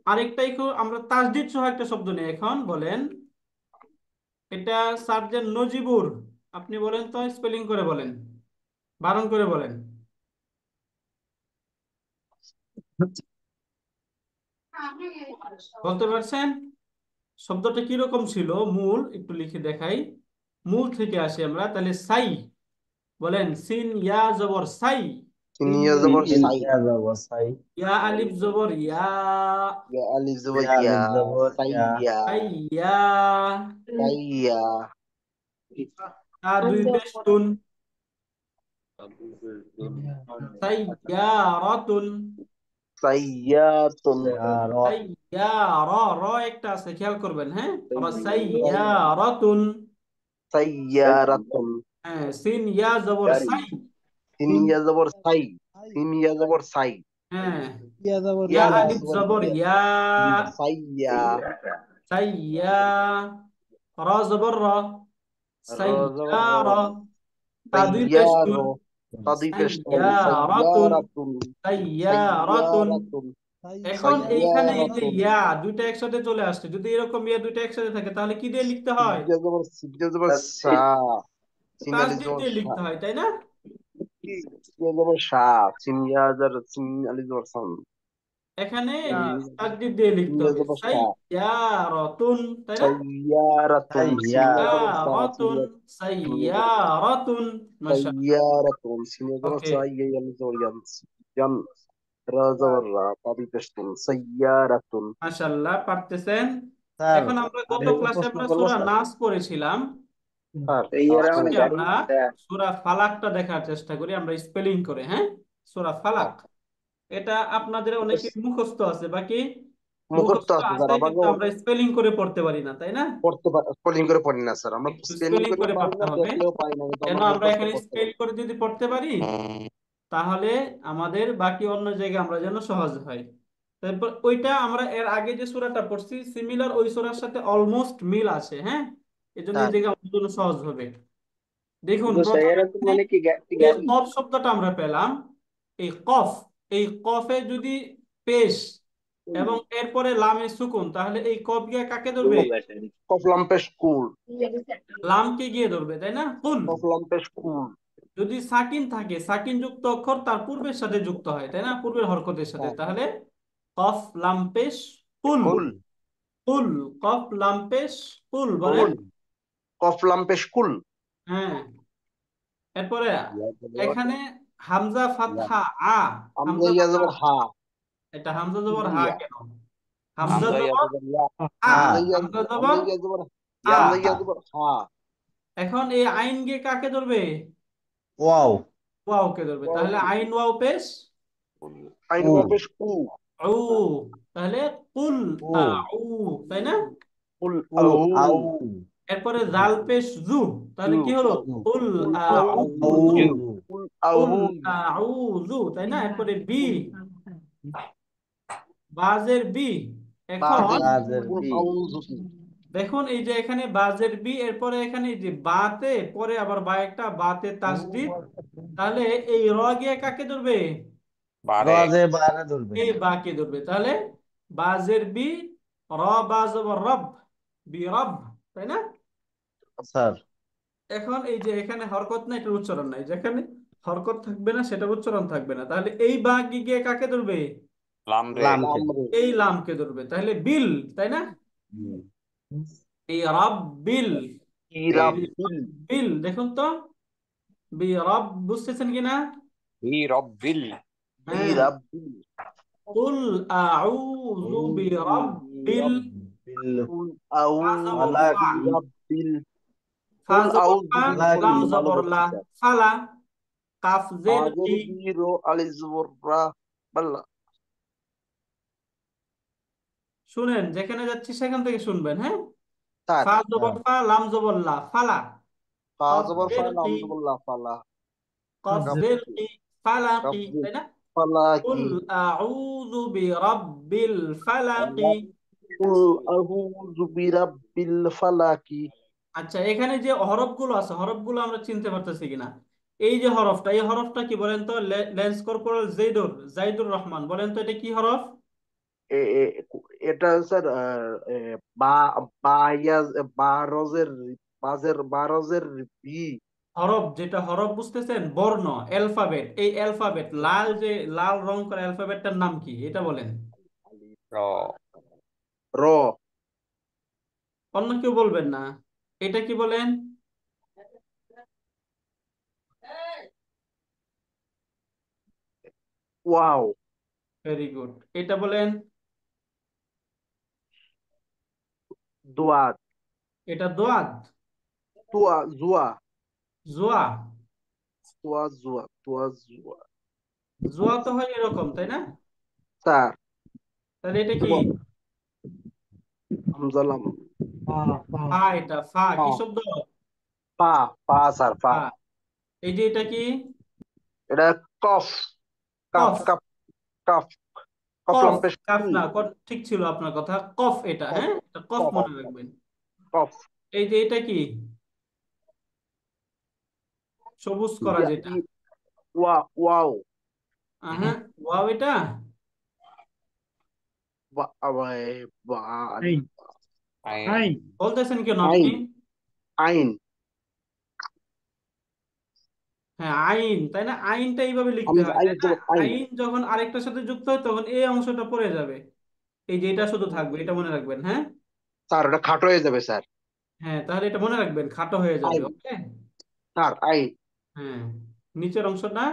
আরেকটাই আমরা তাসদিদ সহ একটা শব্দ নিয়ে এখন বলেন। এটা সার্জেন্ট নজিবুর। আপনি বলেন তো, স্পেলিং করে বলেন, বারণ করে বলেন। বলতে পারছেন? শব্দটা কিরকম ছিল? মূল একটু লিখে দেখাই। মূল থেকে আসি আমরা, তাহলে সাই। বলেন, সিন ইয়া জবর সাই, সিনিয়া জবর সাই, সাই ইয়া আলিফ জবর ইয়া, ইয়া আলিফ জবর ইয়া ইয়া, আলিফ জবর ইয়া সাইয়া, সাইয়া, সাইয়া, তা দুই পেশ তুন, সাইয়ারাতুন, সাইয়াতুন, আর সাইয়ারা, র একটা আছে, খেয়াল করবেন। হ্যাঁ, সাইয়ারাতুন। সাইয়ারাতুন, হ্যাঁ, সিন ইয়া জবর সাই। সিনিয়া জবর সাই, সিনিয়া জবর সাই, হ্যাঁ, ইয়া যাবর ইয়া ইয়া। আলিফ জবর ইয়া, সাইয়া, সাইয়া, র জবর র, র জবর র, সাইয়ারা, তা দুই পেশ তুন, সাইয়ারো, তাদি পেশতুন, সাইয়ারাতুন, সাইয়ারাতুন, সাইয়ারাতুন। সাইয়ারাতুন, এখন এইখানে এই যে সাইয়ারাতুন। ইয়া দুইটা একসাথে চলে আসছে, যদি এরকম ইয়া দুইটা একসাথে থাকে তাহলে কি দিয়ে লিখতে হয়? সিনিয়া জবর সা, সিনিয়ালি তাসদিদ জবর দিয়ে সা, লিখতে হয়, তাই না? সিনিয়া জবর সা, সিনিয়ালি জবর সান, এখানে এই যে তাসদিদ দিয়ে লিখতে সিনিয়া হবে, জবর সা, সাইয়ারাতুন, তাই না? সাইয়ারাতুন, সিনিয়া জবর সা, সাইয়ারাতুন, সাইয়ারাতুন। মাশাআল্লাহ। সাইয়ারাতুন, সিনিয়া জবর ওকে, সা, ইয়ালি জবর ইয়ান, ইয়ান, রা জবর রা, তাদি পেশতুন, সাইয়ারাতুন। মাশাআল্লাহ, পারতেছেন। স্যার এখন আমরা গত আরেকটা ক্লাসে প্রশ্ন আমরা করবো সূরা স্যার নাস পড়েছিলাম। স্যার তো ইয়ারা মানে আজকে গাড়ি আমরা হ্যাঁ সূরা ফালাকটা দেখার চেষ্টা করি আমরা স্পেলিং করে, হ্যাঁ। সূরা ফালাক এটা আপনাদের অনেকে মুখস্থ আছে, বাকি মুখস্থ মুখস্থ আছে স্যার, আছে আমাকে কিন্তু আমরা স্পেলিং করে পড়তে পারি না, তাই না? স্পেলিং করে পড়ি না স্যার, আমরা একটু স্পেলিং স্পেলিং করে করে পারি পড়তে না, হবে, দেখলেও পাই না, কিন্তু যেন আমরা আমরা মুখস্থ এখানে করতে স্পেল পারি। করে যদি পড়তে পারি তাহলে আমাদের বাকি অন্য জায়গায় আমরা যেন সহজ হয়। তারপর ওইটা আমরা এর আগে যে সূরাটা পড়ছি সিমিলার ওই সূরার সাথে অলমোস্ট মিল আছে, হ্যাঁ। এজন্য এই স্যার জায়গা আমাদের জন্য সহজ হবে। দেখুন কিন্তু প্রথমে স্যার তো এখানে মানে কি এই গাড়ি কফ শব্দটা আমরা পেলাম। এই কফ, এই কফে যদি পেশ এবং এরপরে লামে সুকুন, তাহলে এই কফ গিয়ে কাকে ধরবে? কফলাম পেশ কুল, লামকে গিয়ে ধরবে, তাই না? কুল। কফলাম পেশ কুল। যদি সাকিন থাকে, সাকিন যুক্ত অক্ষর তার পূর্বের সাথে যুক্ত হয়, তাই না? পূর্বের হরকতের সাথে, হ্যাঁ, তাহলে কফ লাম পেশ কুল। কুল কুল, কফ লাম পেশ কুল বলেন। কুল, কফলাম পেশ কুল। হ্যাঁ। এরপরে এখানে হামজা ফাতহা আ, আমরা হামজা ইয়া জবর জবর হা, এটা হামজা জবর হা ইয়া, কেন? হামজা হামজা ইয়া জবর জবর ইয়া, আ, আমরা ইয়া, হামজা আমরা জবর ইয়া জবর, আ। আমরা ইয়া জবর হা। এখন এই আইন গিয়ে কাকে ধরবে? ওয়াও ওয়াও কে ধরবে, তাহলে আইন ওয়াও পেশ আইন উ ওয়া পেশ উ, উ, তাহলে কুল উ আউ, তাই না? কুল উ আউ, আউ এরপরে জাল পেশ জু, তাহলে জু, কি হলো? জু কুল কুল আউ, আউযু, জু, কুল কুল আউ, আউযু, তাই না? এরপরে বি, কুল বাজের বি। এখন বাদি, বাজের কুল বি আউযু কি। দেখুন এই যে এখানে বাজের বি, এরপরে এখানে এই যে বাতে পরে আবার বা একটা বাতে তাসদিদ, তাহলে এই র গিয়ে কাকে ধরবে? বারে, রজে বারে ধরবে এই বা কে ধরবে, তাহলে বাজের বি, র বাজ রব, বি রব, তাই না? স্যার। এখন এই যে এখানে হরকত না, এটার উচ্চারণ নাই, যেখানে হরকত থাকবে না সেটার উচ্চারণ থাকবে না, তাহলে এই বা গিয়ে কাকে ধরবে? লাম রে, লামকে লামরে, এই লামকে ধরবে, তাহলে বিল, তাই না? এই রব বিল, বিল, ইরাবিল, বিল দেখুন তো, বি রব বুঝতেছেন কিনা? হি রব্বিল, হ্যাঁ। ইরাবিল, কুল আউযু বি রব্বিল, বিল কুল ফা জবর আউযু ফা, ফালাকি বিরাব্বিল, ফা কুল জবর আউযু ফা, লাম ফালাকি ভালো জবর করছি লা, স্যার। ফালা, কাফ জের হাজের কি। বিরো আলিজ জবর রা, বাল্লা। শুনেন, যেখানে যাচ্ছি সেখান থেকে শুনবেন, হ্যাঁ। স্যার, ফা জবর ফা, লাম জবর লা, ফালা, ফা কফ জবর ফা, জের লাম কি, জবর লা, ফালা, কফ কাফ জের কি, ফালাকি, কাফজি, তাই না? কুল ফালাকি, আউযু বিরাব্বিল ফালাকি। কুল আউযু বিরাব্বিল ফালাকি। আচ্ছা, এখানে যে হরফগুলো আছে হরফগুলো আমরা চিনতে পারতেছি কিনা? এই যে হরফটা, এই হরফটা কি বলেন তো? লেন্স কর্পোরাল জাইদুর রহমান, বলেন তো এটা কি হরফ? এটা স্যার বা, বায়াজ, বারজের, বারজের বি। হরফ, যেটা হরফ বুঝতেছেন, বর্ণ, অ্যালফাবেট, এই অ্যালফাবেট লাল, যে লাল রং করা অ্যালফাবেটটার নাম কি এটা বলেন? র, র, অন্য কেউ বলবেন না, এটা কি বলেন? ওয়াও, ভেরি গুড, এটা বলেন? দোয়াত, এটা দোয়াদ, তুয়া, জুয়া, জোয়া। তুয়া, জুয়া, তুয়া, জুয়া। জোয়া তো হয় এরকম, তাই না? স্যার, তাহলে এটা কি? হামজালাম, ফা, এটা ফা পা, কি শব্দ? পা, পা স্যার, পা। ফা। এই যে এটা কি? এটা কফ, কাফ, কফ। কাফ, কাফ, কফ, কফলাম পেশ কাফ কুল, না, ঠিক ছিল আপনার কথা, কফ এটা, কফ, হ্যাঁ, এটা কফ কফ, মনে রাখবেন। কফ, এই যে এটা কি? সবুজ করা ইয়া, যেটা, ওয়াও, হ্যাঁ, ওয়াও এটা। বা, বা, আইন, বলতেছেন কেন আপনি? আইন, আইন, হ্যাঁ, আইন, তাই না? আইনটা এইভাবে লিখতে হয়, আইন তাই না? জবর আইন। আইন যখন আরেকটার সাথে যুক্ত হয় তখন এই অংশটা পড়ে যাবে, এই যে এটা শুধু থাকবে, এটা মনে রাখবেন, হ্যাঁ। স্যার ওটা খাটো হয়ে যাবে স্যার। হ্যাঁ, তাহলে এটা মনে রাখবেন, খাটো হয়ে যাবে, আইন, ওকে। স্যার আইন, হ্যাঁ, নিচের অংশটা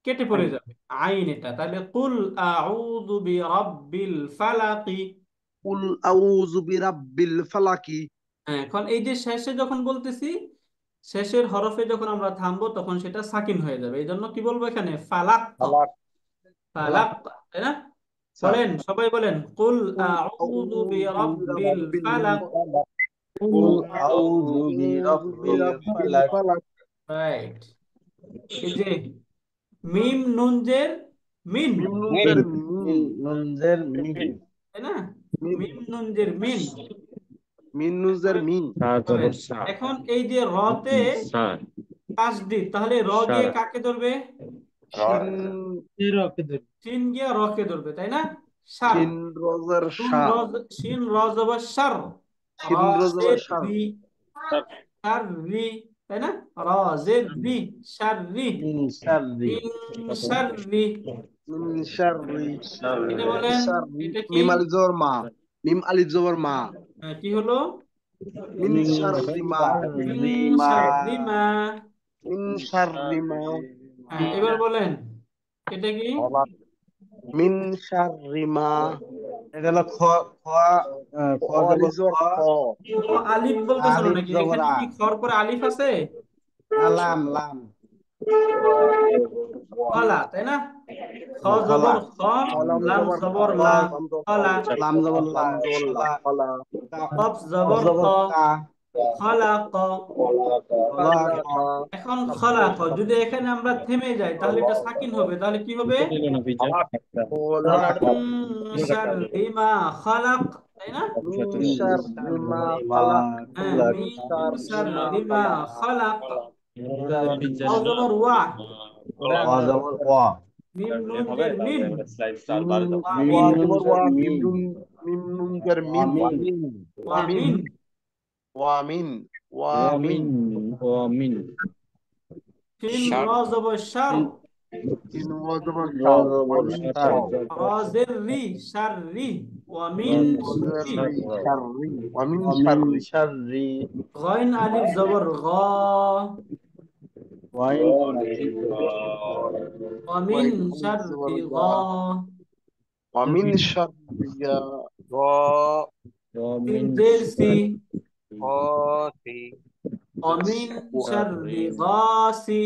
কেটে পড়ে আইন, যাবে, আইন এটা, তাহলে কুল আউযু বিরাব্বিল ফালাকি। কুল আউযু বিরাব্বিল ফালাকি। হ্যাঁ, এখন এই যে শেষে যখন বলতেছি শেষের হরফে যখন আমরা থামবো তখন সেটা সাকিন হয়ে যাবে, এই জন্য কি বলবো এখানে ফালাক, ফালাক ফালাক, তাই না? স্যার বলেন, সবাই বলেন, কুল কুল আউযু আউযু বিরাব্বিল বিরাব্বিল ফালাক। ফালাক কুল কুল আউযু আউযু বিরাব্বিল বিরাব্বিল ফালাক। ফালাক রাইট। এই যে মিম নুন জের মিন, মিম নুন মিন জের মিন মিন নুন জের মিন। তাই না? মিন মিম নুন জের মিন। মিন নুন জের মিন পাবেন। এখন এই যে রতে তাসদিদ, তাহলে র গিয়ে কাকে ধরবে? শিন সিন গিয়া রকে ধরবে, তাই না? সার। শিন রজের নুন শা রজ, শিন র জবর সার, র শিন রজের জের শার রি, সার রি, তাই না? র জের রি, সার রি, মিন শাররি। মিন সার রি। মিন শাররি এটা বলেন, শাররি এটা কি? মিম আলিফ জবর মা মিম আলিফ জবর মা কি হলো? মিন মিন শাররি মা মিন শাররি মা। শাররি মা। মিন শাররি মা এবার বলেন, এটা কি? মিন শাররি মা এটা হলো খ, খ, খ ও জবর আলিফ খ, জবর খ ও আলিফ বলতেছিল আলিফ নাকি? জবর এখানে আ, কি খর পরে আলিফ আছে? লাম লাম। খলা, তাই না? খ খলা, জবর খ, কলাম লাম জবর জবর খ লা, লাম জবর খলা। লাম জবর লা, লাম জবর লা খলা, খলা কফ কফ জবর ক, জবর কা, খলাক। খলাক। খালাকা এখন খলাক, যদি এখানে আমরা থেমে যাই তাহলে এটা সাকিন হবে, তাহলে কি হবে? খলাক মিন শাররি মা খালাক, তাই না? মিন মিন শাররি মা শাররি মা খালাক খলাক। মিন শাররি মা শাররি মা খালাক খালাক। ওয়াও জবর ওয়া, ওয়া জবর ওয়া, মিম নুন জের মিন, ওয়া ওয়া মিন, মিন নুন জবর জের ওয়া মিন, মিম নুন জের মিন আমিন, ওয়া মিন মিন। ওয়া মিন শিন শার র জবর শার, তিন ওয়া জবর র শার ওয়া জবর মিন শার, র জের রি, শাররি। ওয়া মিন শাররি। শাররি শাররি ওয়া মিন মিন শাররি শাররি। গইন আলিফ জবর গ, ওয়াইন আলিফ ওয়া মিন ওয়াইন আলিফ জবর শাররি গ। গা ওয়া মিন শাররি গা গ সিন জের সি, গ সি ওয়া মিন শাররি গাসি।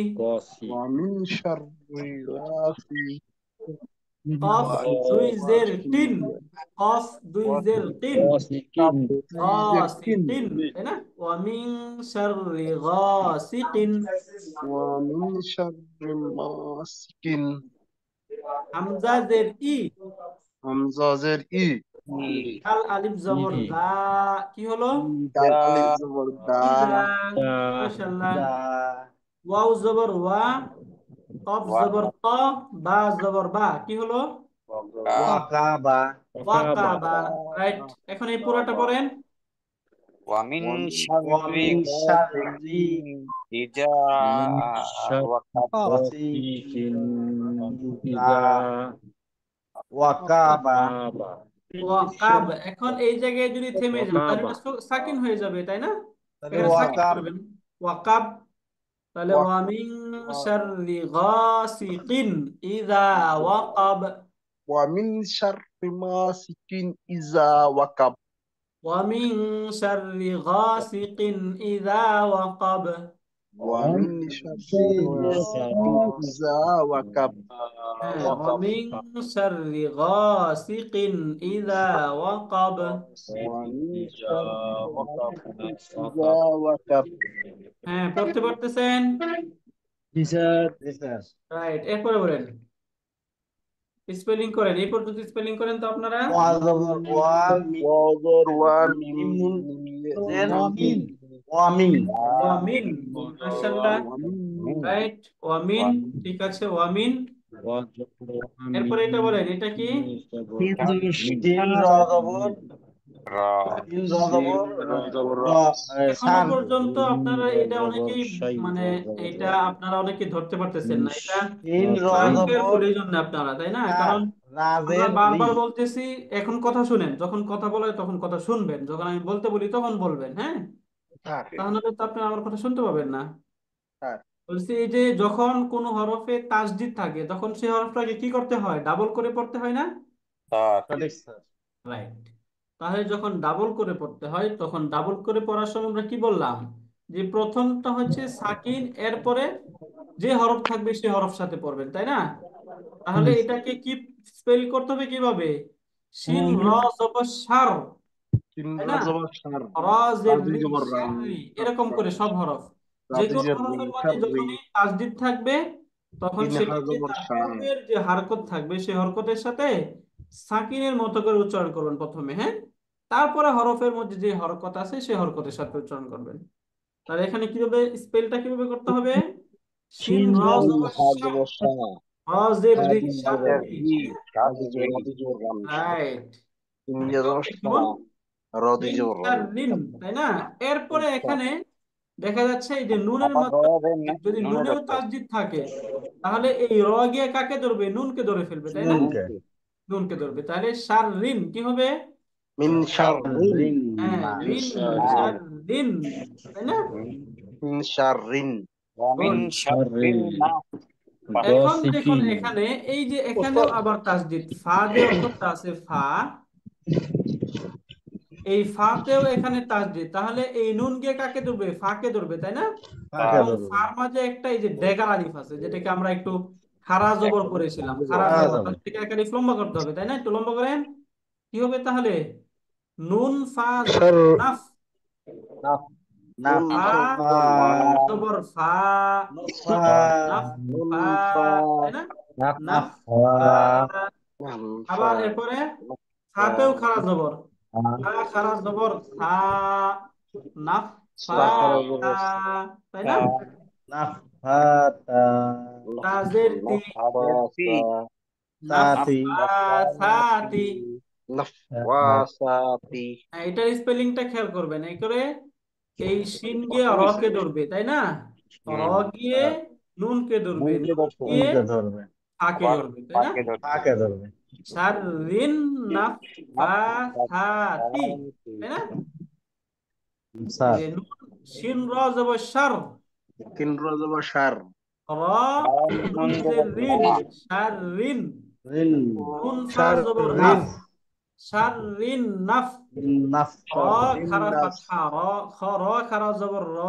ওয়া মিন শাররি গাসি কফ ওয়া দুই জের তিন, মিন কফ দুই জের তিন, শাররি গাসিকিন, তাই না? ওয়া মিন শাররি গাসিকিন। ওয়া মিন শাররি মাসিকিন হামজা জের ই, হামজা জের ই দাল আলিফ জবর দা, কি হলো? দাল আলিফ জবর দা ইদা। মাশাআল্লাহ। দা, ওয়াও জবর ওয়া, কফ ওয়া জবর ক, বা জবর বা, কি হলো? কা ওয়াকাবা, ওয়াকাবা। রাইট। এখন এই পুরোটা পড়েন। ওয়া মিন শাররি ওয়ামিন শাররি গাসিকিন ইজা ওয়াকাব গাসিকিন ইযা ওয়াকাবা। ওয়াকাব। এখন এই জায়গায় যদি থেমে যান তাহলে এটা সাকিন হয়ে যাবে, তাই না? তাহলে এখানে সাকিন ওয়াকাব, করবেন, ওয়াকাব। তাহলে ওয়া মিন শাররি গাসিকিন ইযা ওয়াকাব, ওয়া মিন শাররি মাসিকিন ইজা ওয়াকাব ওয়া মিন শাররি গাসিকিন ইযা ওয়াকাব, ওয়া মিন শাররি মাসিকিন ইজা ওয়াকাব ওয়া মিন শাররি গাসিকিন ইযা ওয়াকাব। ওয়া মিন শাররি মাসিকিন ইজা ওয়াকাব পড়তে পারতেছেন? জি স্যার। রাইট। এরপরে বলেন, স্পেলিং করেন, এই পর্যন্ত স্পেলিং করেন তো আপনারা। ওয়া জবর ওয়া, মিম ওয়া জবর ওয়া মিম মিম নুন জের মিম মিন, ওয়ামিন, ওয়ামিন। মাশাআল্লাহ। ওয়া মিন রাইট, ওয়ামিন, ঠিক আছে, ওয়ামিন। এরপরে এটা বলেন, এটা কি? তিন র জবর, রা তিন র জবর র, এখনো সার, পর্যন্ত আপনারা এটা অনেকেই, মানে এটা আপনারা অনেকে ধরতে পারতেছেন না। এটা তিন র জবর কেয়ারফুল এই জন্য আপনারা, তাই না? সার, কারণ আমরা রাজের রি, বারবার বলতেছি, এখন কথা শুনেন, যখন কথা বলে তখন কথা শুনবেন, যখন আমি বলতে বলি তখন বলবেন, হ্যাঁ? তাহলে তো আপনারা আমার কথা শুনতে পাবেন না। বলছি, এই যে যখন কোনো হরফে তাসদিদ থাকে তখন সেই হরফটাকে কি করতে হয়? ডাবল করে পড়তে হয় না? তার সঠিক স্যার। রাইট। তাহলে যখন ডাবল করে পড়তে হয় তখন ডাবল করে পড়ার সময় আমরা কি বললাম? যে প্রথমটা হচ্ছে সাকিন, এরপরে যে হরফ থাকবে সে হরফ সাথে পড়বেন, তাই না? তাহলে এটাকে কি স্পেল করতে হবে কিভাবে? শিন র জবর সার, তাই না? রা জের রি শাররি, এরকম করে সব হরফ, যে কোন হরফের মধ্যে যখনই তাসদিদ থাকবে তখন সেটাকে তার পূর্বের যে হরকত থাকবে সেই হরকতের সাথে সাকিনের মতো করে উচ্চারণ করবেন প্রথমে, হ্যাঁ? তারপরে হরফের মধ্যে যে হরকত আছে সেই হরকতের সাথে উচ্চারণ করবেন। তাহলে এখানে কিভাবে স্পেলটা কিভাবে করতে হবে? শিন র জবর শা, রা জের রি শাররি, রাইট। দেখুন মিন শাররিন, তাই না? এরপরে এখানে দেখা যাচ্ছে এই যে নুনের আবার মাত্রা, ধরবেন যদি নুনে নুনেও ধরতে তাসদিদ থাকে তাহলে এই র গিয়ে কাকে ধরবে? নুনকে ধরে ফেলবে, তাই না? নুনকে ধরবে, তাহলে শাররিন কি হবে? মিন শাররিন হ্যাঁ, মিন শাররিন, তাই না? মিন শাররিন ওয়ামিন গুড। শাররিন না এখন দেখুন এখানে এই যে এখানেও আবার তাসদিদ, ফা যে অক্ষরটা আছে ফা, এই ফাতেও এখানে তাসদিদ, তাহলে এই নুন গিয়ে কাকে ধরবে? ফাকে ধরবে, তাই না? এবং ফার মাঝে একটা এই যে ডেগার আলিফ আছে, যেটাকে আমরা একটু খাড়া জবর করেছিলাম, খাড়া জবর, তাহলে এটাকে একটা আলিফ লম্বা করতে হবে, তাই না? একটু লম্বা করেন, কি হবে তাহলে? নুন ফা শার নাফ, নাফ ফা জবর ফা, নাফ ফা, তাই না? নাফ ফা। আবার এরপরে ফাতেও খাড়া জবর, ফা খাড়া জবর থা, নাফ ফা থা, তাই না? তাজের তি, নাফ ফা সাতি। নাফওয়াসাতি এটার স্পেলিংটা খেয়াল করবেন, এই করে এই শিন গিয়ে র কে ধরবে, তাই না? র গিয়ে নুন কে ধরবে, নুন গিয়ে ফাকে আবার ধরবে, তাই না? পাকে ধরতে শাররিন নাফাসাতি, তাই না? এই যে নুন শিন র জবর শার, তিন রজব শার র নুন জের রিন, শাররিন, নুন ফা জবর নাফ, শাররিন নাফ, র খারা ফাতহা র, র খারা জবর র,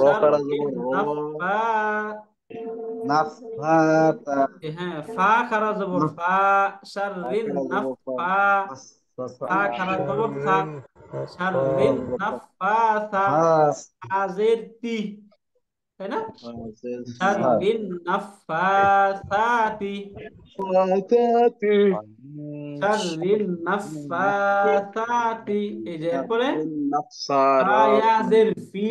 রকারা শাররিন জবর নাফা, হ্যাঁ, ফা খারা জবর ফা, শাররিন নাফা, ফা খারা জবর ফা, শাররিন নাফাসা, আজের তি, তাই না? শাররিন নাফাসাতি, শাররিন নাফাসাতি, এই যে এরপরে ফায়াজের ফি,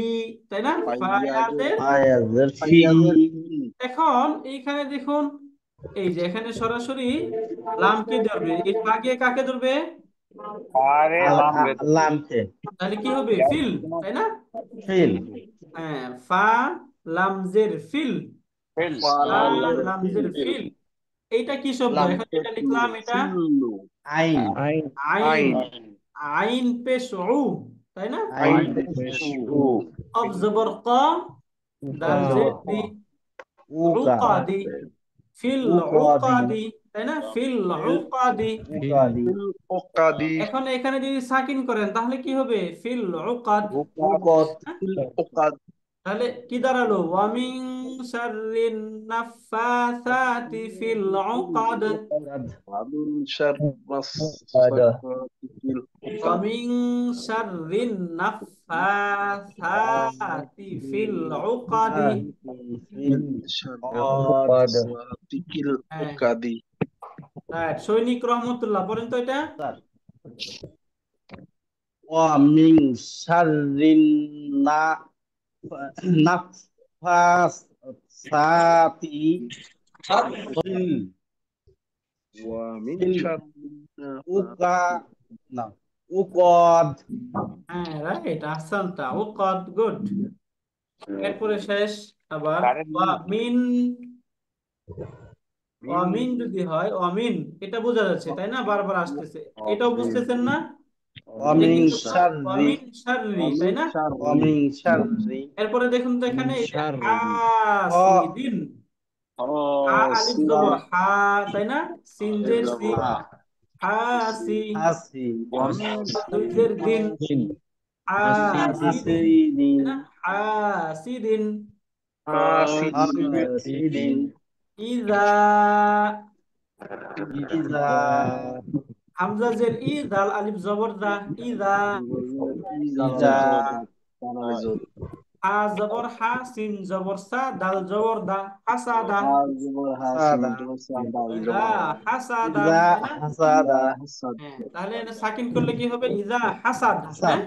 তাই না? ফায়াজের। এখন এইখানে দেখুন এই যে এখানে সরাসরি লামকে ধরবে, এই ফা গিয়ে কাকে ধরবে? আরে তাহলে কি হবে? ফিল, তাই না? হ্যাঁ, ফা লামজের ফিল, ফা লামজের ফিল। এইটা কি শব্দ? এখন যেটা লিখলাম এটা আইন, আইন পেশ উ, তাই না? কফ জবর ক, দাল জের দি, উকাদি, ফিল উকাদি, তাই না? ফিল উকাদি। এখন এখানে যদি সাকিন করেন তাহলে কি হবে? ফিল উকাদ। তাহলে কি দাঁড়ালো? ওয়ামিন শাররিন নাফাসাতি ফিল উকাদ, ওয়ামিন শাররিন নাফাসাতি ফিল উকাদি। হ্যাঁ, সৈনিক রহমতুল্লাহ পড়েন তো এটা। মিন শাররিন নাফাসাতি ফিল উকাদ। হ্যাঁ, রাইট, আহসানতা, উকাদ, গুড। এরপরে শেষ আবার ওয়ামিন, অমিন যদি হয় অমিন, এটা বোঝা যাচ্ছে, তাই না? বারবার আসতেছে, এটাও বুঝতেছেন না? অমিন শাররি, অমিন শাররি, তাই না? অমিন শাররি। এরপরে দেখুন তো এখানে এই যে হাসিদিন, হা আলিফ জবর হা, তাই না? সিন জের সি, হাসি, দুই জের দিন, হাসিদিন, তাই না? হাসিদিন। হাসিদিন ইযা, ইজা হামজা জের ই, দাল আলিফ জবর দা, ইযা। ইজা হা জবর হা, সিন জবর সা, দাল জবর দা, হাসাদা। সাদা ইযা হাসাদা, ইজা তাই না? হাসাদা হ্যাঁ, তাহলে এটা সাকিন করলে কি হবে? ইযা হাসাদ। হাসাদ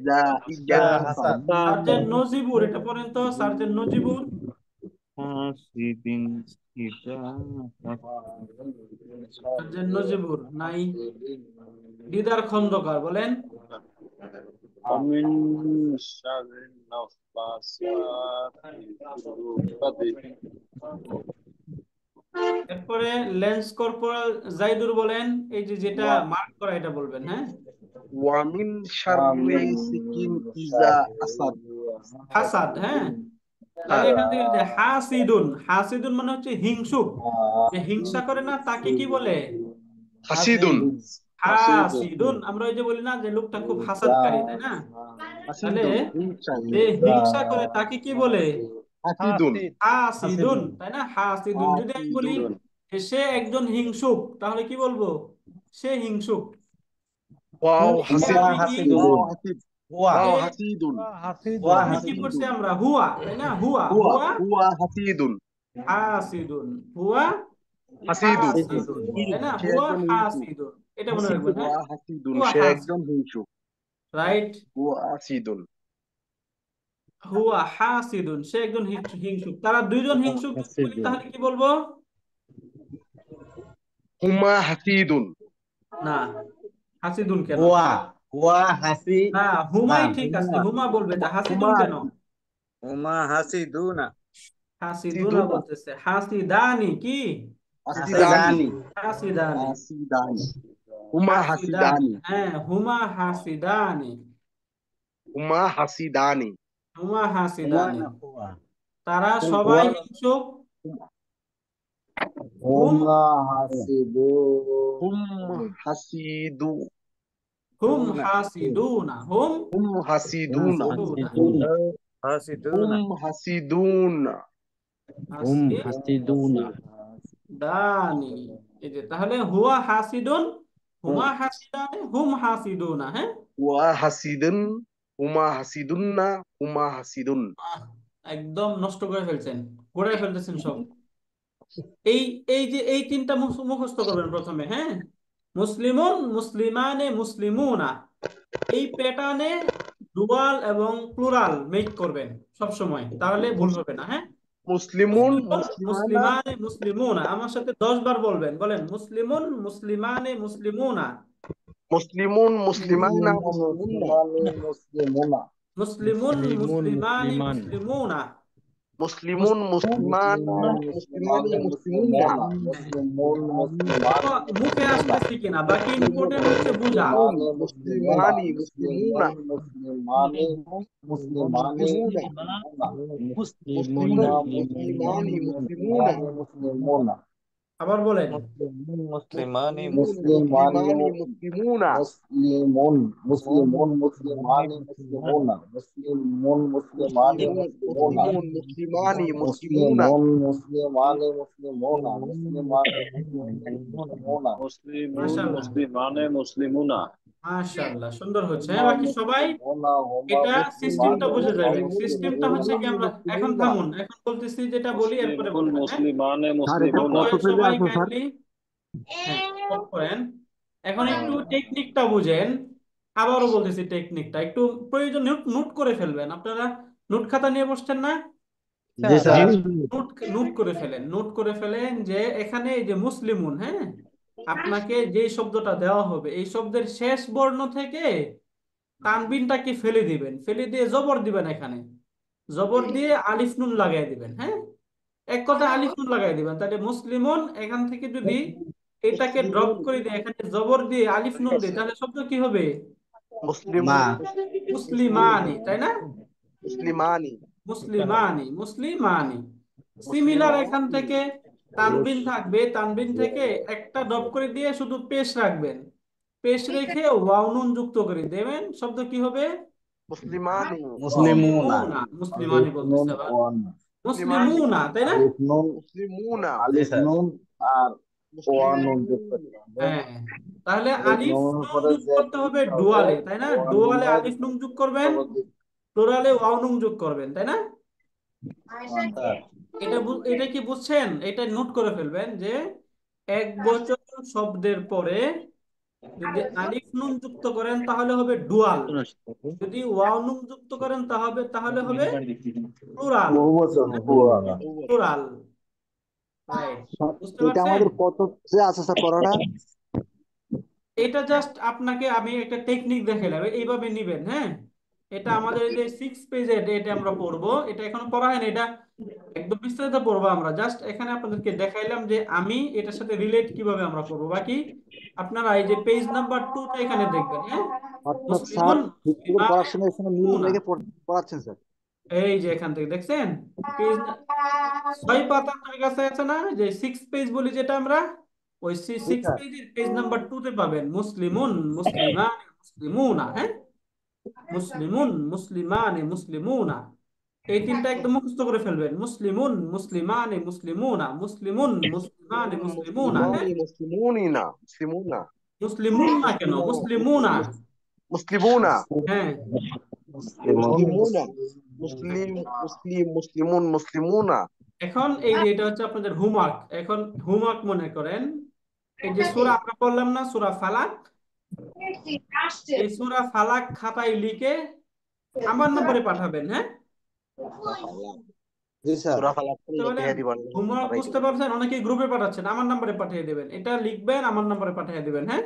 হ্যাঁ, ইজা হাসাদ সার্জেন্ট নজিবুর, এটা পড়েন তো, সার্জেন্ট নজিবুর। হাসিদিন ইজা সার্জেন্ট নজিবুর নাই। দিদার খন্দকার বলেন। ومن شر النفاثات في العقد এরপরে লেন্স কর্পোরাল জাইদুর বলেন, এই যে যেটা মার্ক করা এটা বলবেন। হ্যাঁ, ওয়ামিন শাররি সিকিন ইজা আসাদ হাসাদ। হ্যাঁ, তাহলে এখান থেকে যে হাসিদুন, হাসিদুন মানে হচ্ছে হিংসুক, যে হিংসা করে না তাকে কি বলে? হাসিদুন হাসিদুন। আমরা ওই যে বলি না যে লোকটা খুব হাসাদকারী, তাই না? তাহলে যে হিংসা করে তাকে কি বলে? হাসিদুন হাসিদুন, তাই না? হাসিদুন। যদি আমি বলি যে সে একজন হিংসুক, তাহলে কি বলবো? সে হিংসুক। ওয়াও আমি কি? হুয়া হাসিদুন আমি কি করছি আমরা? হুয়া, তাই না? হুয়া হুয়া হুয়া হুয়া হাসিদুন হাসিদুন, হুয়া হাসিদুন হাসিদুন, তাই না? সে হুয়া একজন হিংসুক হাসিদুন, এটা মনে রাখবেন। হুয়া হ্যাঁ, হাসিদুন হুয়া সে হাসিদুন, একজন হিংসুক রাইট। হুয়া হাসিদুন হুয়া হাসিদুন, সে একজন হিংসুক। তারা দুইজন হিংসুক যদি বলি তাহলে কি বলবো? হুমা হাসিদুন না, হাসিদুন কেন? হুয়া হাসি না, হুমাই দান ঠিক আছে, হুমা বলবে, তা হাসিদুন কেন? হুমা হাসিদুনা হাসিদুনা বলতেছে। হাসিদানি কি? হাসিদানি হাসিদানি, হাসিদানি হুমা হাসিদানি। হাসিদানি হ্যাঁ, হুমা হাসিদানি, হুমা হাসিদানি হুমা হুয়া হাসিদানি। না হুয়া তারা সবাই হিংসুক। হুম হুম হাসিদু হুম হাসিদুনা, হুম হুম হাসিদুনা হাসিদুনা, হুম হাসিদুনা হাসিদানি। এই যে তাহলে হুয়া হাসিদুন, হুমা হাসিদানি, হুম হাসিদুনা। হ্যাঁ, ওয়া হাসিদুন হুমা হাসিদুন্না হুমা হাসিদুন আহ, একদম নষ্ট করে ফেলছেন, ঘোরায় ফেলতেছেন সব। এই এই যে এই তিনটা মুখস্থ করবেন প্রথমে। হ্যাঁ, মুসলিমুন, মুসলিমানে, মুসলিমুনা, এই প্যাটার্নে ডুয়াল এবং প্লুরাল মেক করবেন সব সময়, তাহলে ভুল হবে না। হ্যাঁ, মুসলিমুন মুসলিমুন, মুসলিমানা মুসলিমানে, মুসলিমুনা। আমার সাথে 10 বার বলবেন। বলেন, মুসলিমুন, মুসলিমানে, মুসলিমুনা। মুসলিমুন মুসলিমানা মুসলিমুন্না মুসলিমুন, মুসলিমানে, মুসলিমুনা। মুসলিমুন মুসলিমানা মুসলিমানি মুসলিমুন্না মুখে আসতেছি কিনা, বাকি ইম্পর্টেন্ট হচ্ছে বুঝা। মুসলিমানি মুসলিমুনা মুসলিমুনা মুসলিমুন মুসলিমানি মুসলিমুনা আবার বলেন, মুসলিমানি মুসলিমানি মুসলিমুনা মুসলিমুন মুসলিমানি মুসলিমুনা মাশাআল্লাহ, মুসলিমানে মুসলিমুনা মাশাআল্লাহ, সুন্দর হচ্ছে। হ্যাঁ, বাকি সবাই এটা সিস্টেমটা বুঝে যাবেন। সিস্টেমটা হচ্ছে কি, আমরা এখন থামুন, এখন বলতেছি যেটা বলি এরপরে বলবেন। হ্যাঁ, মুসলিমানে চুপ মুসলিমুনা করেন সবাই কাইন্ডলি। হ্যাঁ, চুপ করেন। এখন একটু টেকনিকটা বুঝেন। আবারও বলতেছি, টেকনিকটা একটু প্রয়োজন নোট করে ফেলবেন। আপনারা নোট খাতা নিয়ে বসছেন না? জি স্যার নোট নোট করে ফেলেন, নোট করে ফেলেন যে এখানে এই যে মুসলিমুন, হ্যাঁ, আপনাকে যে শব্দটা দেওয়া হবে এই শব্দের শেষ বর্ণ থেকে তানবিনটাকে ফেলে দিবেন, ফেলে দিয়ে জবর দিবেন। এখানে জবর দিয়ে আলিফ নুন লাগাই দিবেন। হ্যাঁ, এক কথায় আলিফ নুন লাগাই দিবেন। তাহলে মুসলিমুন এখান থেকে যদি এটাকে ড্রপ করে দিয়ে এখানে জবর দিয়ে আলিফ নুন দিই, তাহলে শব্দ কি হবে? মুসলিমুন মুসলিমানি, তাই না? মুসলিমানি মুসলিমানি, মুসলিমানি। সিমিলার এখান থেকে তানবিন থাকবে, তানবিন থেকে একটা ড্রপ করে দিয়ে শুধু পেশ রাখবেন, পেশ রেখে ওয়াও নুন যুক্ত করে দেবেন, শব্দ কি হবে? মুসলিমানি মুসলিমুনা মুসলিমানি বলতেছে আবার মুসলিমুনা, তাই না? আলিফ নুন মুসলিমুনা জি আলিফ স্যার। নুন আর ওয়া নুন যোগ করতে হবে। হ্যাঁ, তাহলে আলিফ আলিফ নুনের নুন পরে যোগ জেড করতে হবে দিতে হবে, ডুয়ালে, তাই না? ওয়া ডুয়ালে নুনের আলিফ নুন যোগ করবেন, পরবর্তী প্লুরালে ওয়াও নুন যোগ করবেন, তাই না? স্যার এটা কি বুঝছেন? এটা নোট করে ফেলবেন যে একবচন শব্দের পরে যদি আলিফ নুন যুক্ত করেন তাহলে হবে ডুয়াল, যদি ওয়াও নুন যুক্ত করেন তাহলে হবে প্লুরাল। বহুবচন হুয়া। Plural, right. বুঝতে এটা পারছেন? আমাদের কত যে আছে স্যার পড়াটা? এটা জাস্ট আপনাকে আমি একটা টেকনিক দেখালাম, এইভাবে নিবেন। হ্যাঁ, এটা আমাদের এই যে 6 পেজে এটা আমরা পড়বো, এটা এখনো পড়া হয়নি, এটা একদম বিস্তারিত পড়বো আমরা। জাস্ট এখানে আপনাদেরকে দেখাইলাম যে আমি এটার সাথে রিলেট কিভাবে আমরা করবো। বাকি আপনারা এই যে পেজ নাম্বার 2টা এখানে দেখবেন। হ্যাঁ, অর্থাৎ স্যার মুসলিমুন ভিতরে পড়ার মুসলিমানে সময় এখানে মিল মুসলিমুনা, রেখে পড়াচ্ছেন স্যার। এই যে এখান থেকে দেখছেন পেজ 6 পাতা আপনার কাছে আছে না, যে 6 পেজ বলি যেটা আমরা, ওই 6 স্যার পেজের পেজ নাম্বার 2তে পাবেন মুসলিমুন মুসলিমানে মুসলিমুনা। হ্যাঁ, মুসলিমুন মুসলিমানে মুসলিমুনা, এই তিনটা একদম মুখস্থ করে ফেলবেন। মুসলিমুন মুসলিমানে মুসলিমুনা, মুসলিমুন মুসলিমানে মুসলিমুনা। হ্যাঁ, মুসলিমুনিনা মুসলিমুনা মুসলিমুনা কেন, মুসলিমুনা। মুসলিমুনা হ্যাঁ, মুসলিমুনা মুসলিম মুসলিম মুসলিমুন মুসলিমুনা। এখন এই যে এটা হচ্ছে আপনাদের হোমওয়ার্ক। এখন হোমওয়ার্ক মনে করেন, এই যে সূরা আমরা পড়লাম না, সূরা ফালাক, এই সূরা ফালাক খাতায় লিখে আমার নম্বরে পাঠাবেন। হ্যাঁ, জি স্যার। সূরা ফালাক বুঝতে পারলেন? লিখে দিবেন, হোমওয়ার্ক পাঠাই বুঝতে দিবেন। পারছেন? অনেকেই গ্রুপে পাঠাচ্ছেন, আমার নম্বরে পাঠিয়ে দেবেন। এটা লিখবেন, আমার নম্বরে পাঠিয়ে দেবেন। হ্যাঁ,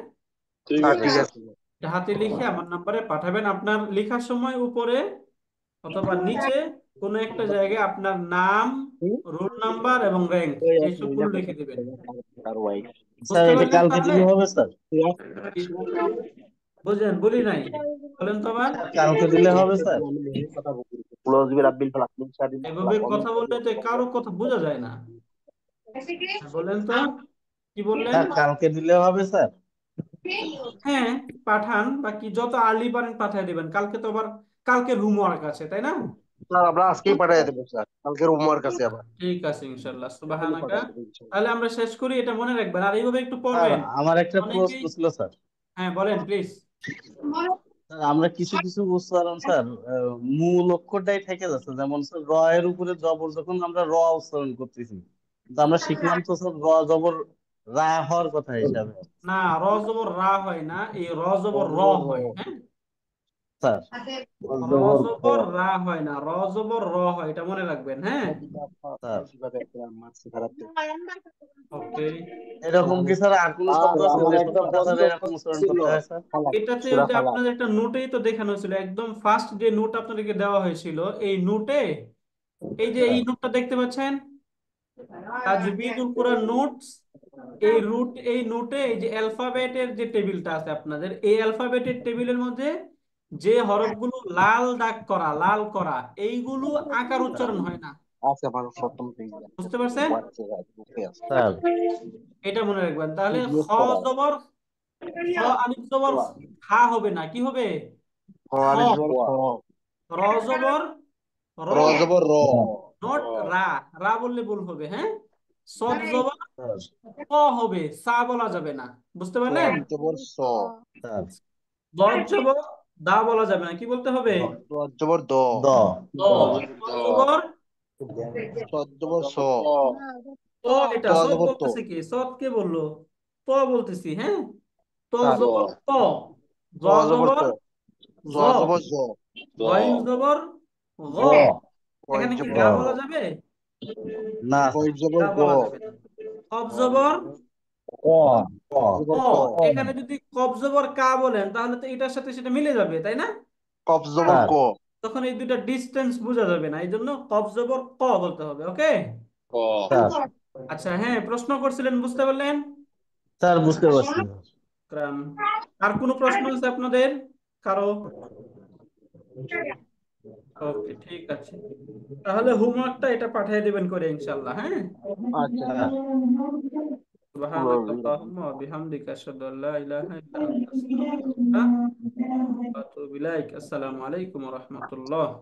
ঠিক স্যার আছে ঠিক স্যার। আছে। এটা হাতে লিখে আমার নম্বরে পাঠাবেন। আপনার লেখার সময় উপরে অথবা নিচে কোনো একটা জায়গায় আপনার নাম, রোল নাম্বার এবং র্যাঙ্ক এই সবগুলো লিখে দিবেন। স্যার বুঝতে এটা পারলেন কালকে তাহলে? দিলে হবে স্যার? বুঝলেন? বলি নাই, বলেন তো আবার। কালকে দিলে হবে স্যার? এভাবে কথা বললে তো কারো কথা বোঝা যায় না। বলেন তো, কি বললেন? স্যার কালকে দিলে হবে স্যার? হ্যাঁ, পাঠান, বাকি যত আর্লি পারেন পাঠিয়ে দিবেন। কালকে তো আবার কালকে হোমওয়ার্ক আছে, তাই না? স্যার আমরা আজকেই পাঠিয়ে দেবো স্যার, কালকের হোমওয়ার্ক আছে আবার। ঠিক আছে ইনশাআল্লাহ। এখনই সুবহানাকা। পাঠিয়ে দেবো ইনশাআল্লাহ। তাহলে আমরা শেষ করি, এটা মনে রাখবেন আর এইভাবে একটু স্যার পড়বেন। আমার একটা প্রশ্ন অনেকেই, ছিল স্যার। হ্যাঁ বলেন প্লিজ। স্যার আমরা কিছু কিছু উচ্চারণ স্যার মূল অক্ষরটাই থেকে যাচ্ছে, যেমন স্যার র এর উপরে জবর, যখন আমরা র উচ্চারণ করতেছি, তো আমরা শিখলাম তো স্যার র জবর রা হওয়ার কথা হিসাবে। না, র জবর রা হয় না, এই র জবর র হয়। হ্যাঁ, স্যার র জবর রা হয় না, র জবর র হয়, এটা মনে রাখবেন। হ্যাঁ, ওকে। এরকম কি স্যার আর কোন শব্দ আছে আমার যে একটা শব্দটা স্যার প্রশ্ন এরকম উচ্চারণ ছিল। করতে হয় স্যার? এটাতে যে আপনাদের একটা নোটেই তো দেখানো হয়েছিল, একদম ফার্স্ট যে নোট আপনাদেরকে দেওয়া হয়েছিল, এই নোটে এই যে এই নোটটা দেখতে পাচ্ছেন, তাজবিদুল কোরআন নোটস, এই নোটে এই যে অ্যালফাবেটের যে টেবিলটা আছে আপনাদের, এই অ্যালফাবেটের টেবিলের মধ্যে যে হরফগুলো লাল দাগ করা, লাল করা, এইগুলো আকার উচ্চারণ হয় না। আছে আমার প্রথম পেজ বুঝতে পারছেন? স্যার এটা মনে রাখবেন। তাহলে খ জবর খ, আলিফ জবর খা হবে না, কি হবে? খ। র জবর র, নট রা, রা বললে ভুল হবে। হ্যাঁ, সদ জবর ক হবে, সা বলা যাবে না। বুঝতে পারলেন? স্যার দজ জবর দা বলা যাবে না, কি বলতে হবে? দ দ। সদ জবর ত, এটা সদ বলতেছে কি? সদ কে বললো? ত বলতেছি। হ্যাঁ, ত জবর ত, জ জবর জ, গইন জবর গ। এখানে কি গা বলা যাবে? না গা বলা যাবে না। কব জবর ক ক, এখানে যদি কব জবর কা বলেন তাহলে তো এটার সাথে সেটা মিলে যাবে, তাই না? তখন এই দুইটা ডিসটেন্স বোঝা যাবে না, এই জন্য কব জবর ক বলতে হবে। ওকে, আচ্ছা। হ্যাঁ, প্রশ্ন করছিলেন, বুঝতে পারলেন? স্যার বুঝতে পারছি। আর কোনো প্রশ্ন আছে আপনাদের কারো? ওকে, ঠিক আছে। তাহলে হোমওয়ার্কটা এটা পাঠিয়ে দিবেন করে ইনশাআল্লাহ। হ্যাঁ, সুবহানাকাল্লাহুম্মা ওয়া বিহামদিকা আশহাদু আল্লা ইলাহা ইল্লা আনতা আস্তাগফিরুকা আতুবু ইলাইক। আসসালামু আলাইকুম ওয়া রাহমাতুল্লাহ।